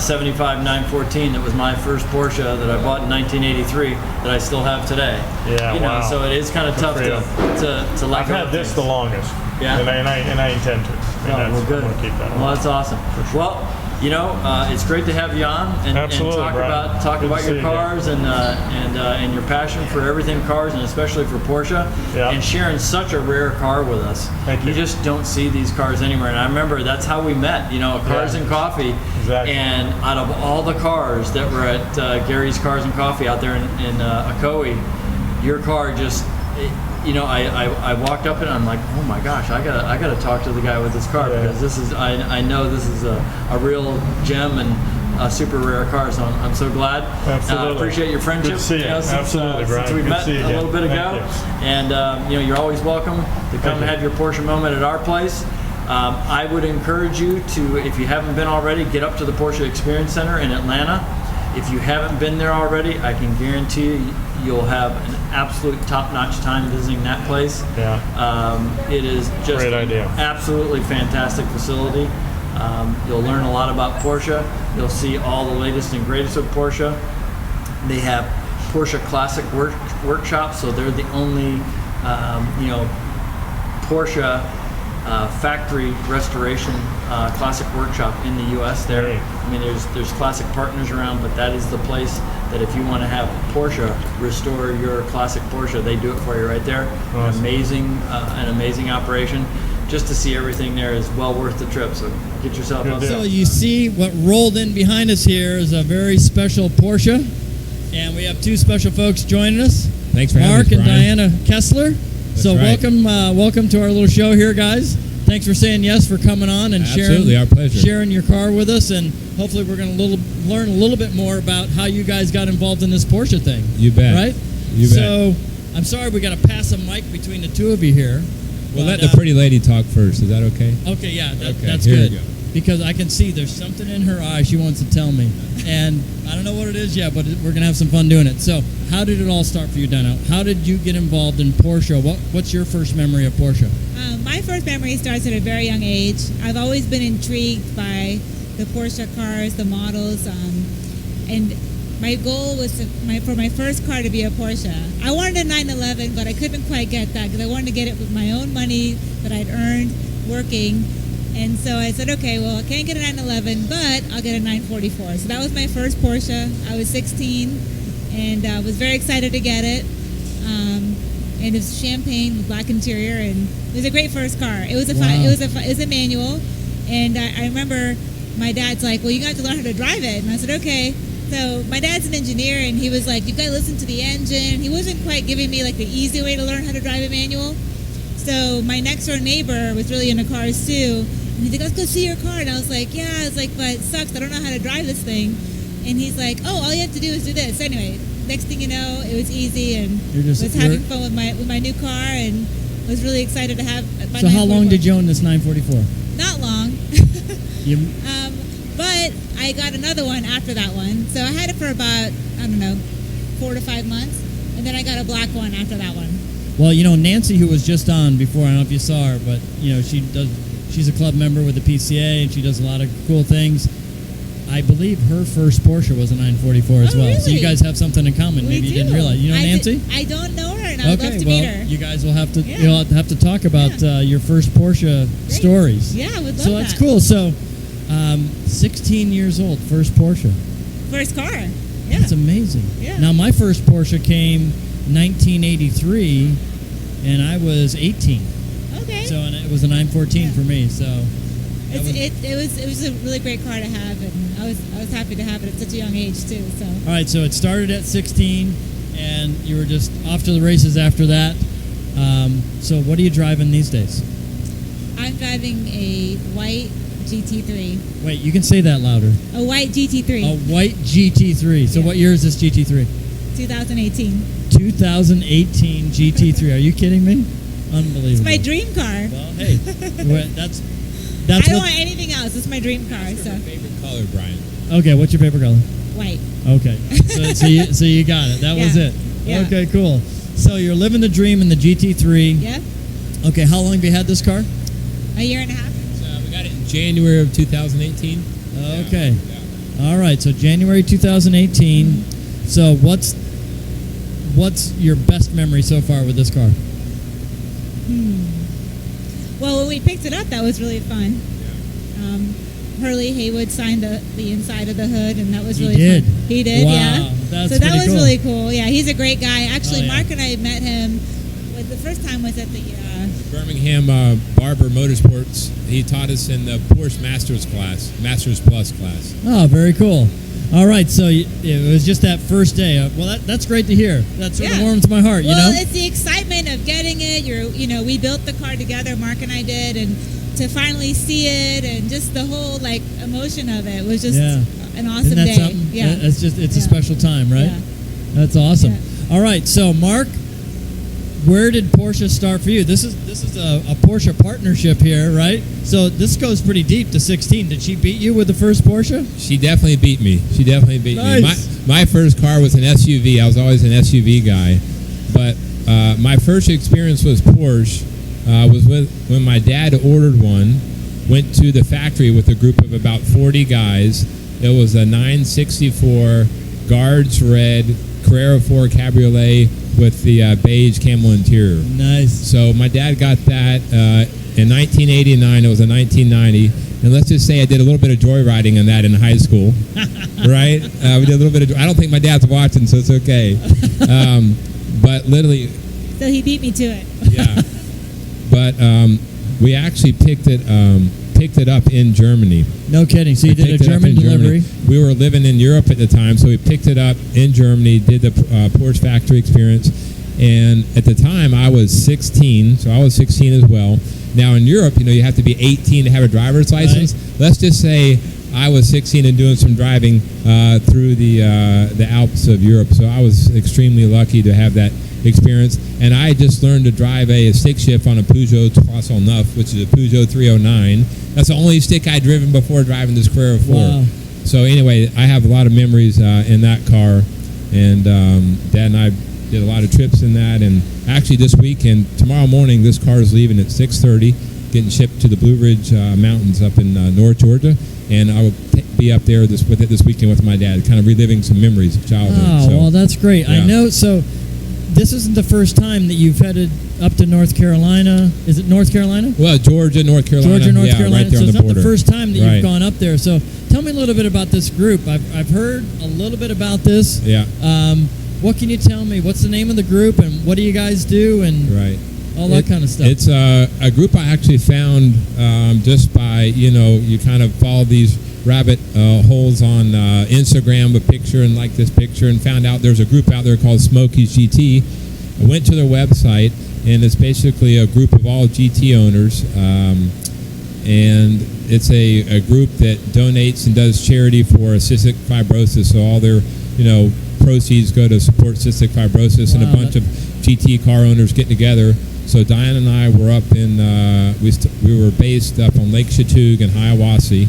75 914 that was my first Porsche that I bought in 1983 that I still have today. Yeah, wow. So it is kind of tough to let go. I've had this the longest. Yeah. And I intend to. Well, good. I want to keep that. Well, that's awesome. For sure. Well, it's great to have you on and talk about your cars and your passion for everything cars, and especially for Porsche, and sharing such a rare car with us. Thank you. You just don't see these cars anywhere, and I remember that's how we met. Cars and Coffee. Exactly. And out of all the cars that were at Gary's Cars and Coffee out there in Ocoee, your car just. I walked up and I'm like, oh my gosh, I gotta talk to the guy with this car, because this is I know this is a real gem and a super rare car. So I'm so glad. Absolutely. Appreciate your friendship. Good to see you. Absolutely, Brian. Since we met a little bit ago, and you're always welcome to come and have your Porsche moment at our place. I would encourage you to, if you haven't been already, get up to the Porsche Experience Center in Atlanta. If you haven't been there already, I can guarantee you'll have an absolute top-notch time visiting that place. Yeah. It is just Great idea. An absolutely fantastic facility. You'll learn a lot about Porsche. You'll see all the latest and greatest of Porsche. They have Porsche Classic Workshop, so they're the only Porsche factory restoration classic workshop in the U.S. there. Hey. I mean, there's classic partners around, but that is the place that if you want to have Porsche restore your classic Porsche, they do it for you right there. Awesome. An amazing operation. Just to see everything there is well worth the trip. So get yourself up. So you see what rolled in behind us here is a very special Porsche, and we have two special folks joining us. Thanks for having us, Mark and Brian. Diana Kessler. That's right. Welcome to our little show here, guys. Thanks for saying yes, for coming on and Absolutely, our pleasure. sharing your car with us, and hopefully we're going to learn a little bit more about how you guys got involved in this Porsche thing. You bet. Right? You bet. So I'm sorry we got to pass a mic between the two of you here. We'll let the pretty lady talk first. Is that okay? Okay, yeah, Okay, that's here good. we go. Because I can see there's something in her eye she wants to tell me. And I don't know what it is yet, but we're going to have some fun doing it. So how did it all start for you, Dana? How did you get involved in Porsche? What's your first memory of Porsche? My first memory starts at a very young age. I've always been intrigued by the Porsche cars, the models, and my goal was for my first car to be a Porsche. I wanted a 911, but I couldn't quite get that because I wanted to get it with my own money that I'd earned working. And so I said, okay, well, I can't get a 911, but I'll get a 944. So that was my first Porsche. I was 16 and was very excited to get it. And it was champagne with black interior, and it was a great first car. It was a manual, and I remember my dad's like, well, you got to learn how to drive it. And I said, okay. So my dad's an engineer, and he was like, you got to listen to the engine. He wasn't quite giving me like the easy way to learn how to drive a manual. So my next door neighbor was really into cars too, and he's like, let's go see your car. And I was like, yeah. I was like, but it sucks. I don't know how to drive this thing. And he's like, oh, all you have to do is do this. Anyway, next thing you know, it was easy, and was having fun with my new car, and was really excited to have. So how long did you own this 944? Not long. But I got another one after that one. So I had it for about, I don't know, 4 to 5 months, and then I got a black one after that one. Well, Nancy, who was just on before, I don't know if you saw her, but she's a club member with the PCA, and she does a lot of cool things. I believe her first Porsche was a 944 as well. Really? So you guys have something in common. Maybe you didn't realize. You know Nancy? I don't know her, and I'd love to meet her. You guys will have to you'll have to talk about your first Porsche stories. Yeah, I would love that. So that's cool. So 16 years old, first Porsche. First car. Yeah. That's amazing. Yeah. Now my first Porsche came 1983, and I was 18. Okay. So and it was a 914 for me. So. It was a really great car to have, and I was happy to have it at such a young age too. So. All right, so it started at 16, and you were just off to the races after that. So what are you driving these days? I'm driving a white GT3. Wait, you can say that louder. A white GT3. A white GT3. So what year is this GT3? 2018. 2018 GT3. Are you kidding me? Unbelievable. It's my dream car. Well, hey, that's I don't want anything else. It's my dream car. What's your favorite color, Brian? Okay, what's your favorite color? White. Okay, so you got it. That was it. Yeah. Okay, cool. So you're living the dream in the GT3. Yeah. Okay, how long have you had this car? A year and a half. We got it in January of 2018. Okay. Yeah. All right, so January 2018. So what's your best memory so far with this car? Well, when we picked it up, that was really fun. Hurley Haywood signed the inside of the hood, and that was really fun. He did, wow, yeah. That's so that was cool. really cool. Yeah, he's a great guy. Actually, yeah. Mark and I met him. The first time was at the Birmingham Barber Motorsports. He taught us in the Porsche Masters Plus class. Oh, very cool. All right, so it was just that first day. Well, that's great to hear. That sort of warms my heart. Well, it's the excitement of getting it. We built the car together. Mark and I did, and to finally see it, and just the whole emotion of it was just an awesome day. Something? Yeah, it's a special time, right? Yeah. That's awesome. Yeah. All right, so Mark, where did Porsche start for you? This is a Porsche partnership here, right? So this goes pretty deep to 16. Did she beat you with the first Porsche? She definitely beat me. Nice. My first car was an SUV. I was always an SUV guy. But my first experience with Porsche was when my dad ordered one, went to the factory with a group of about 40 guys. It was a 964 Guards Red Carrera 4 Cabriolet with the beige camel interior. Nice. So my dad got that in 1989. It was a 1990. And let's just say I did a little bit of joyriding on that in high school. Right? We did a little bit of... I don't think my dad's watching, so it's okay. But literally... So he beat me to it. Yeah. But we actually picked it up in Germany. No kidding. So you did a German delivery? We were living in Europe at the time, so we picked it up in Germany, did the Porsche factory experience, and at the time I was 16, so I was 16 as well. Now in Europe, you have to be 18 to have a driver's license. Right. Let's just say I was 16 and doing some driving through the Alps of Europe, so I was extremely lucky to have that experience. And I just learned to drive a stick shift on a Peugeot 309, which is a Peugeot 309. That's the only stick I'd driven before driving this Carrera 4. Wow. So anyway, I have a lot of memories in that car, and Dad and I did a lot of trips in that. And actually this weekend, tomorrow morning, this car is leaving at 6:30, getting shipped to the Blue Ridge Mountains up in North Georgia, and I will be up there this weekend with my dad, kind of reliving some memories of childhood. Oh, so, well, that's great. yeah. I know. So this isn't the first time that you've headed up to North Carolina. Is it North Carolina? Well, Georgia, North Carolina. Georgia, North Carolina. Right there So on it's the not border. the first time that Right. you've gone up there. So tell me a little bit about this group. I've heard a little bit about this. Yeah. What can you tell me? What's the name of the group, and what do you guys do, and Right. all that kind of stuff? It's a group I actually found just by, you kind of follow these rabbit holes on Instagram, a picture, and like this picture, and found out there's a group out there called Smokey's GT. I went to their website, and it's basically a group of all GT owners, and it's a group that donates and does charity for cystic fibrosis. So all their, proceeds go to support cystic fibrosis, and a bunch of GT car owners get together. So Diane and I were up in, we were based up on Lake Chattooga in Hiawassee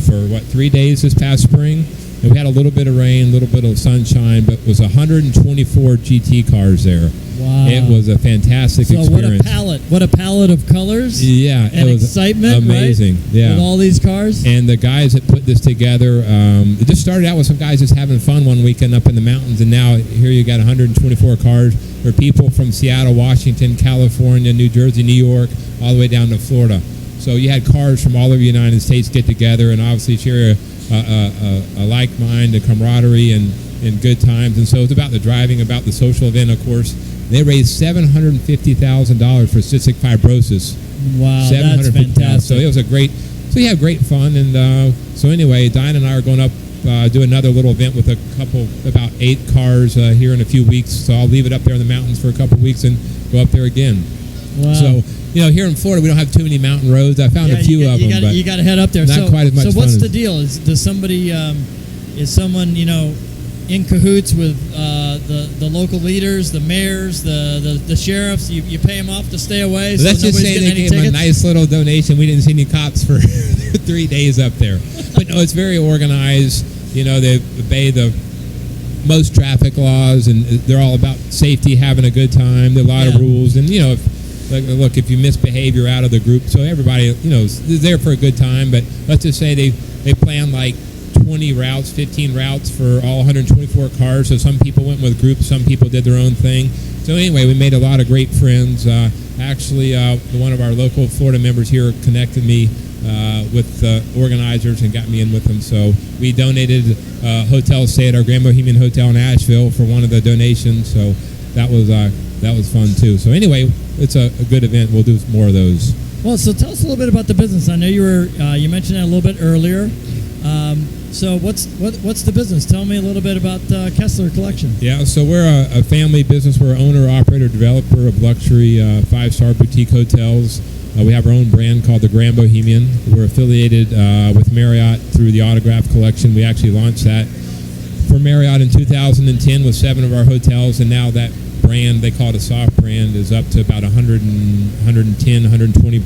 for 3 days this past spring. And we had a little bit of rain, a little bit of sunshine, but it was 124 GT cars there. Wow. It was a fantastic so experience. what a palette of colors. Yeah, and it was excitement, amazing. right? Yeah, with all these cars. And the guys that put this together, it just started out with some guys just having fun one weekend up in the mountains, and now here you got 124 cars. There are people from Seattle, Washington, California, New Jersey, New York, all the way down to Florida. So you had cars from all over the United States get together and obviously share a like mind, a camaraderie, and good times. And so it's about the driving, about the social event, of course. They raised $750,000 for cystic fibrosis. Wow, that's fantastic. So it was so you have great fun. And so anyway, Diane and I are going up, do another little event with about 8 cars here in a few weeks. So I'll leave it up there in the mountains for a couple weeks and go up there again. Wow. So, here in Florida, we don't have too many mountain roads. I found a few of them, but you got to head up there. Not quite as much So what's fun the deal? Is someone in cahoots with the local leaders, the mayors, the sheriffs? You pay them off to stay away. So let's just say they gave them a nice little donation. We didn't see any cops for 3 days up there, but no, it's very organized. They obey the most traffic laws, and they're all about safety, having a good time. There are a lot of rules, and if you misbehave, you're out of the group. So everybody, is there for a good time. But let's just say they plan like 20 routes, 15 routes for all 124 cars. So some people went with groups, some people did their own thing. So anyway, we made a lot of great friends. Actually, one of our local Florida members here connected me with organizers and got me in with them. So we donated a hotel stay at our Grand Bohemian Hotel in Asheville for one of the donations. So that was fun too. So anyway, it's a good event. We'll do more of those. Well, so tell us a little bit about the business. I know you mentioned that a little bit earlier. So what's the business? Tell me a little bit about Kessler Collection. Yeah, so we're a family business. We're owner, operator, developer of luxury 5-star boutique hotels. We have our own brand called the Grand Bohemian. We're affiliated with Marriott through the Autograph Collection. We actually launched that for Marriott in 2010 with 7 of our hotels, and now that brand, they call it a soft brand, is up to about 110, 120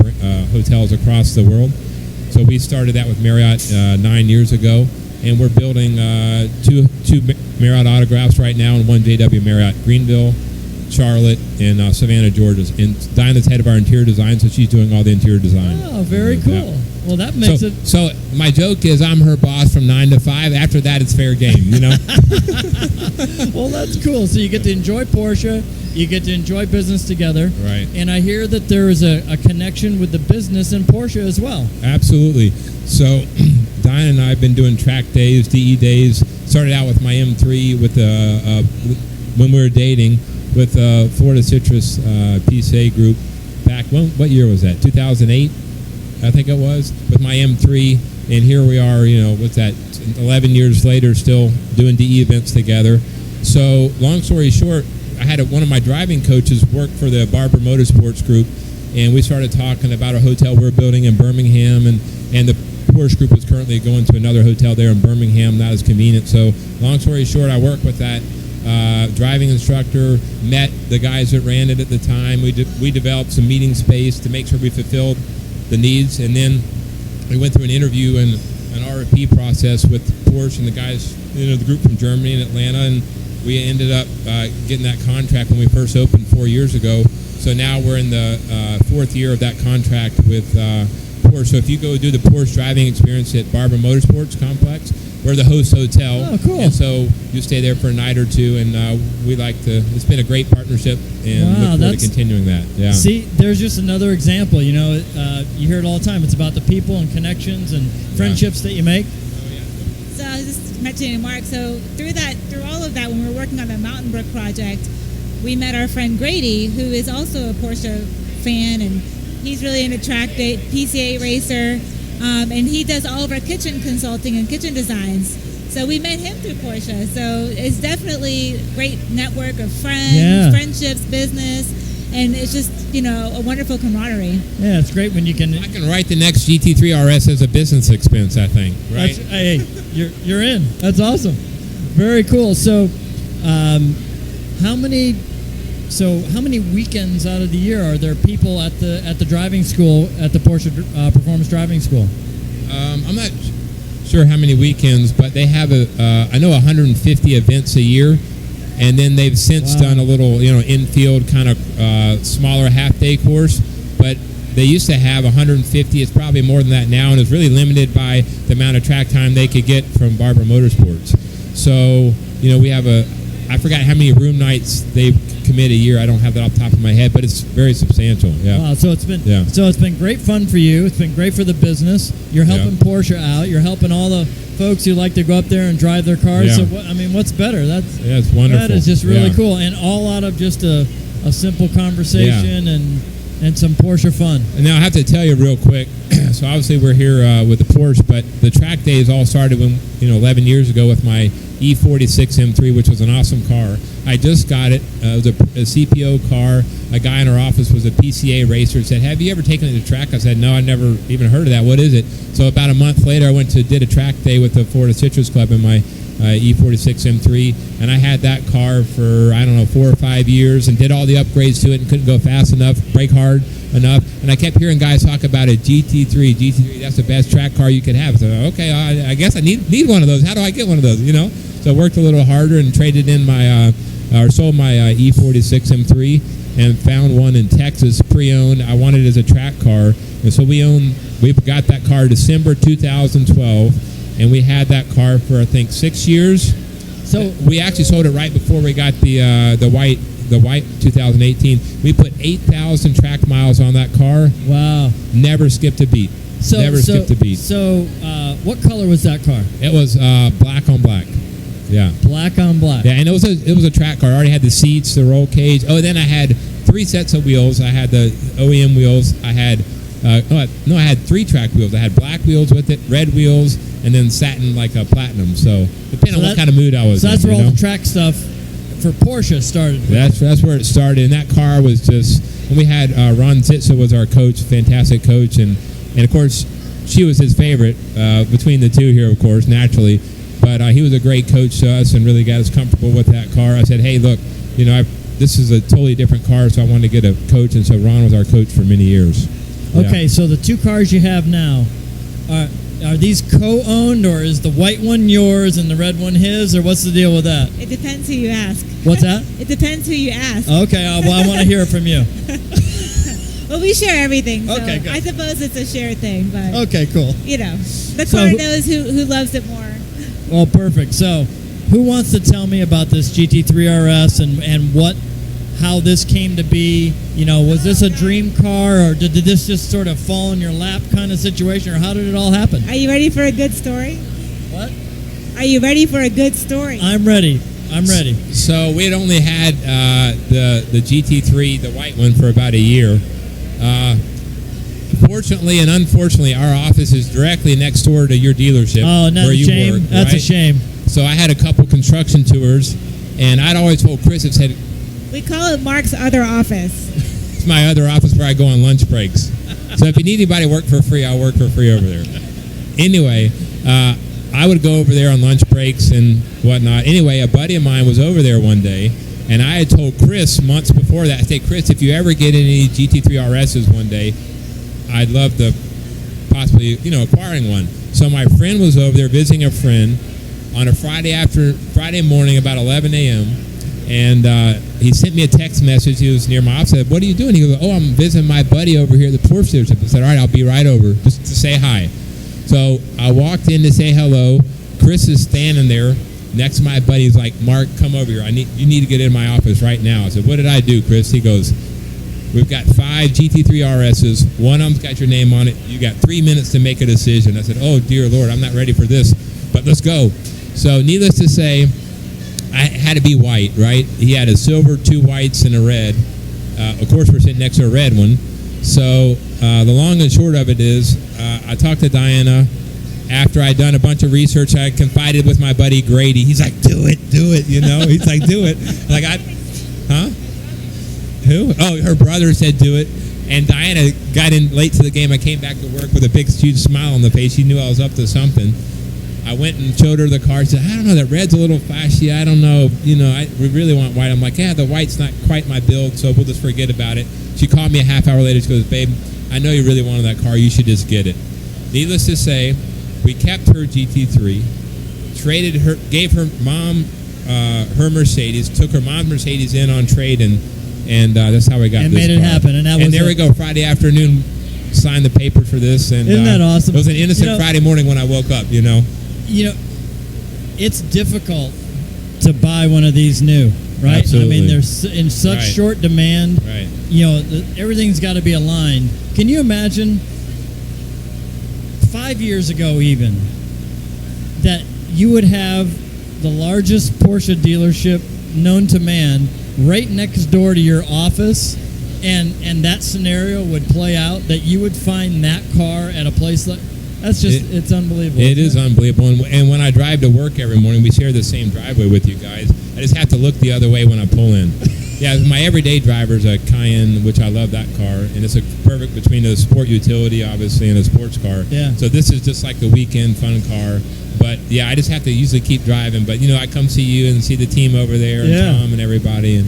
hotels across the world. So we started that with Marriott 9 years ago, and we're building two Marriott Autographs right now and one JW Marriott, Greenville, Charlotte, and Savannah, Georgia. And Dinah's head of our interior design, so she's doing all the interior design. Oh, very cool. Yeah. Well, that makes it. So my joke is I'm her boss from 9 to 5. After that, it's fair game, Well, that's cool. So you get to enjoy Porsche. You get to enjoy business together. Right. And I hear that there is a connection with the business and Porsche as well. Absolutely. So Diane and I have been doing track days, DE days. Started out with my M3 with when we were dating with Florida Citrus PSA group back, what year was that? 2008, I think it was, with my M3. And here we are, 11 years later, still doing DE events together. So long story short, I had one of my driving coaches work for the Barber Motorsports Group, and we started talking about a hotel we're building in Birmingham, and the Porsche Group is currently going to another hotel there in Birmingham, not as convenient. So long story short, I worked with that driving instructor, met the guys that ran it at the time. We developed some meeting space to make sure we fulfilled the needs, and then we went through an interview and an RFP process with Porsche and the guys, the group from Germany and Atlanta, and we ended up getting that contract when we first opened 4 years ago. So now we're in the 4th year of that contract with Porsche. So if you go do the Porsche driving experience at Barber Motorsports Complex, we're the host hotel. Oh, cool. And so you stay there for a night or two, and we like to. It's been a great partnership, and look forward to continuing that. Yeah. See, there's just another example. You know, you hear it all the time. It's about the people and connections and friendships that you make. So I was just mentioning Mark. So through all of that, when we were working on the Mountain Brook project, we met our friend Grady, who is also a Porsche fan, and he's really into track day, PCA racer. And he does all of our kitchen consulting and kitchen designs. So we met him through Porsche. So it's definitely a great network of friends, friendships, business, and it's just, a wonderful camaraderie. Yeah, it's great when you can... I can write the next GT3 RS as a business expense, I think, right? Hey, you're in. That's awesome. Very cool. So how many weekends out of the year are there people at the driving school, at the Porsche Performance Driving School? I'm not sure how many weekends, but they have I know 150 events a year, and then they've since done a little, infield kind of smaller half-day course. But they used to have 150. It's probably more than that now, and it's really limited by the amount of track time they could get from Barber Motorsports. So, we have I forgot how many room nights they commit a year. I don't have that off the top of my head, but it's very substantial. Yeah. Wow, so it's been great fun for you. It's been great for the business. You're helping Porsche out. You're helping all the folks who like to go up there and drive their cars. Yeah. So what's better? It's wonderful. That is just really cool, and all out of just a simple conversation and some Porsche fun. And now I have to tell you real quick. So obviously we're here with the Porsche, but the track days all started when 11 years ago with my E46 M3, which was an awesome car. I just got it. It was a CPO car. A guy in our office was a PCA racer. Said, "Have you ever taken it to track?" I said, "No, I never even heard of that. What is it?" So about a month later, I did a track day with the Florida Citrus Club in my E46 M3, and I had that car for 4 or 5 years, and did all the upgrades to it, and couldn't go fast enough, brake hard enough, and I kept hearing guys talk about a GT3. That's the best track car you could have. So okay, I guess I need one of those. How do I get one of those? So I worked a little harder and traded in sold my E46 M3 and found one in Texas pre-owned. I wanted it as a track car, and so we got that car December 2012, and we had that car for I think 6 years. So we actually sold it right before we got the white 2018. We put 8,000 track miles on that car. Wow! Never skipped a beat. Skipped a beat. So what color was that car? It was black on black. Yeah. Black on black. Yeah, and it was a track car. I already had the seats, the roll cage. Oh, then I had 3 sets of wheels. I had the OEM wheels. I had I had 3 track wheels. I had black wheels with it, red wheels, and then satin like a platinum. So depending on what kind of mood I was in. So that's where all the track stuff for Porsche started. That's where it started, and that car was just. And we had Ron Zitza was our coach, fantastic coach, and of course she was his favorite between the two here, of course, naturally. But he was a great coach to us and really got us comfortable with that car. I said, hey, look, this is a totally different car, so I wanted to get a coach, and so Ron was our coach for many years. Okay, so the 2 cars you have now, are these co-owned, or is the white one yours and the red one his, or what's the deal with that? It depends who you ask. What's that? It depends who you ask. Okay, well, I want to hear it from you. Well, we share everything, so okay, good. I suppose it's a shared thing, but okay, cool. The car knows who loves it more. Well, perfect. So, who wants to tell me about this GT3 RS and how this came to be? Was this a dream car, or did this just sort of fall in your lap kind of situation, or how did it all happen? Are you ready for a good story? What? Are you ready for a good story? I'm ready. So we had only had the GT3, the white one, for about a year. Fortunately and unfortunately, our office is directly next door to your dealership. Oh, and that's where a you shame. work, That's right? a shame. So I had a couple construction tours, and I'd always told Chris, it said, we call it Mark's other office. it's my other office where I go on lunch breaks. So if you need anybody to work for free, I'll work for free over there. Anyway, I would go over there on lunch breaks and whatnot. Anyway, a buddy of mine was over there one day, and I had told Chris months before that, I said, Chris, if you ever get any GT3 RSs one day, I'd love to possibly, acquiring one. So my friend was over there visiting a friend on a Friday morning about 11 a.m., And he sent me a text message. He was near my office. I said, "What are you doing?" He goes, "Oh, I'm visiting my buddy over here at the Porsche dealership." I said, "All right, I'll be right over just to say hi." So I walked in to say hello. Chris is standing there next to my buddy. He's like, "Mark, come over here. You need to get in my office right now." I said, "What did I do, Chris?" He goes, "We've got 5 GT3 RSs. One of them's got your name on it. You got 3 minutes to make a decision." I said, "Oh, dear Lord, I'm not ready for this, but let's go." So needless to say, I had to be white, right? He had a silver, 2 whites, and a red. Of course, we're sitting next to a red one. So the long and short of it is, I talked to Diana. After I'd done a bunch of research, I confided with my buddy Grady. He's like, do it, you know? He's like, do it. Like, huh? Who? Oh, her brother said do it. And Diana got in late to the game. I came back to work with a big, huge smile on the face. She knew I was up to something. I went and showed her the car. She said, "I don't know, that red's a little flashy. I don't know. You know, we really want white." I'm like, "Yeah, the white's not quite my build, so we'll just forget about it." She called me a half hour later. She goes, "Babe, I know you really wanted that car. You should just get it." Needless to say, we kept her GT3, traded her, gave her mom her Mercedes, took her mom's Mercedes in on trade, and that's how we got and this made it car. happen. And there we go. Friday afternoon, signed the paper for this, and isn't that awesome? It was an innocent Friday morning when I woke up. You know, it's difficult to buy one of these new, right? Absolutely. I mean, they're in such short demand. Right. You know, everything's got to be aligned. Can you imagine 5 years ago even that you would have the largest Porsche dealership known to man right next door to your office, and that scenario would play out, that you would find that car at a place like that's just it's unbelievable. It is unbelievable. And when I drive to work every morning, we share the same driveway with you guys. I just have to look the other way when I pull in. Yeah, my everyday driver is a Cayenne, which I love that car, and it's a perfect between a sport utility, obviously, and a sports car. Yeah. So this is just like the weekend fun car. But yeah, I just have to usually keep driving. But I come see you and see the team over there, and Tom and everybody,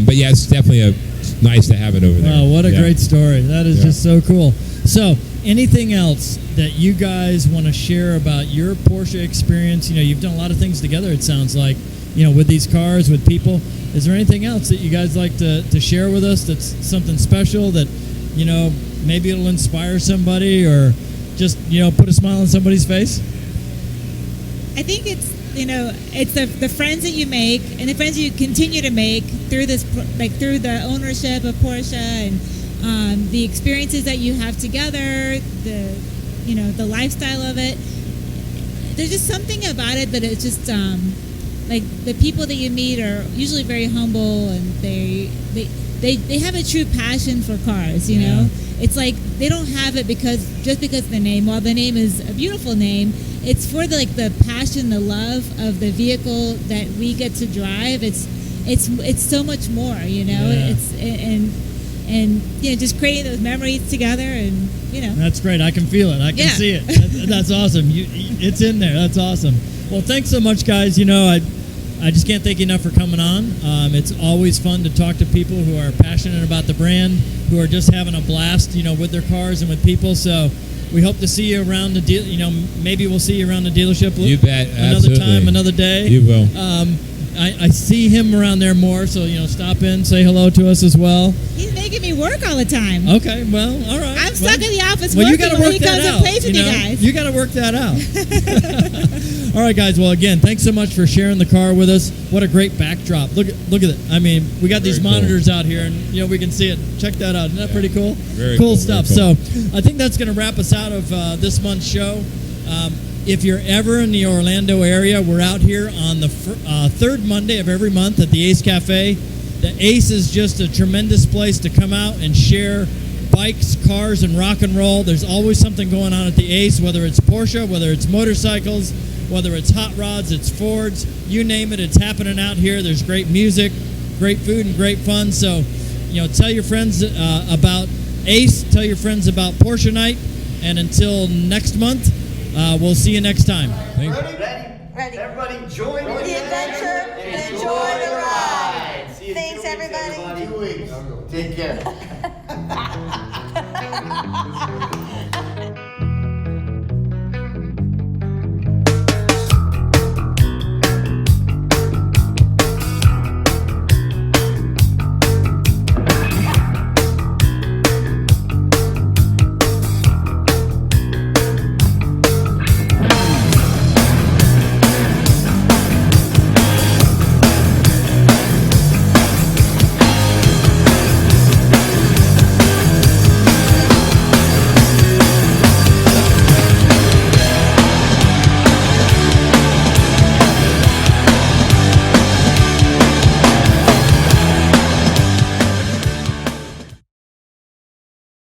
but yeah, it's definitely nice to have it over there. Wow, what a great story! That is just so cool. So, anything else that you guys want to share about your Porsche experience? You've done a lot of things together. It sounds like, with these cars, with people. Is there anything else that you guys like to share with us that's something special that, maybe it'll inspire somebody or just, put a smile on somebody's face? I think it's the friends that you make and the friends you continue to make through this, like through the ownership of Porsche and the experiences that you have together, the lifestyle of it. There's just something about it that it's just like the people that you meet are usually very humble, and they have a true passion for cars. It's like they don't have it because the name. While the name is a beautiful name, it's for the passion, the love of the vehicle that we get to drive. It's so much more. It's and just creating those memories together, and That's great. I can feel it. I can see it. That's awesome. It's in there. That's awesome. Well, thanks so much, guys. I just can't thank you enough for coming on. It's always fun to talk to people who are passionate about the brand, who are just having a blast, with their cars and with people. So we hope to see you around the deal. Maybe we'll see you around the dealership. You bet. Another Absolutely. time, another day. You will. I see him around there more, so stop in, say hello to us as well. He's making me work all the time. Okay, well, all right. I'm stuck in the office well, working you gotta when work he that comes out, and plays with you guys. You got to work that out. All right, guys. Well, again, thanks so much for sharing the car with us. What a great backdrop. Look at it. I mean, we got these monitors out here, and we can see it. Check that out. Isn't that pretty cool? Very cool stuff. Very cool. So I think that's going to wrap us out of this month's show. If you're ever in the Orlando area, we're out here on the third Monday of every month at the Ace Cafe. The Ace is just a tremendous place to come out and share bikes, cars, and rock and roll. There's always something going on at the Ace, whether it's Porsche, whether it's motorcycles, whether it's hot rods, it's Fords, you name it, it's happening out here. There's great music, great food, and great fun. So, tell your friends about Ace, tell your friends about Porsche Night, and until next month, we'll see you next time. Thanks. Ready. Everybody join The adventure and enjoy the ride. See you in Thanks, 2 weeks, everybody. everybody. 2 weeks. Take care.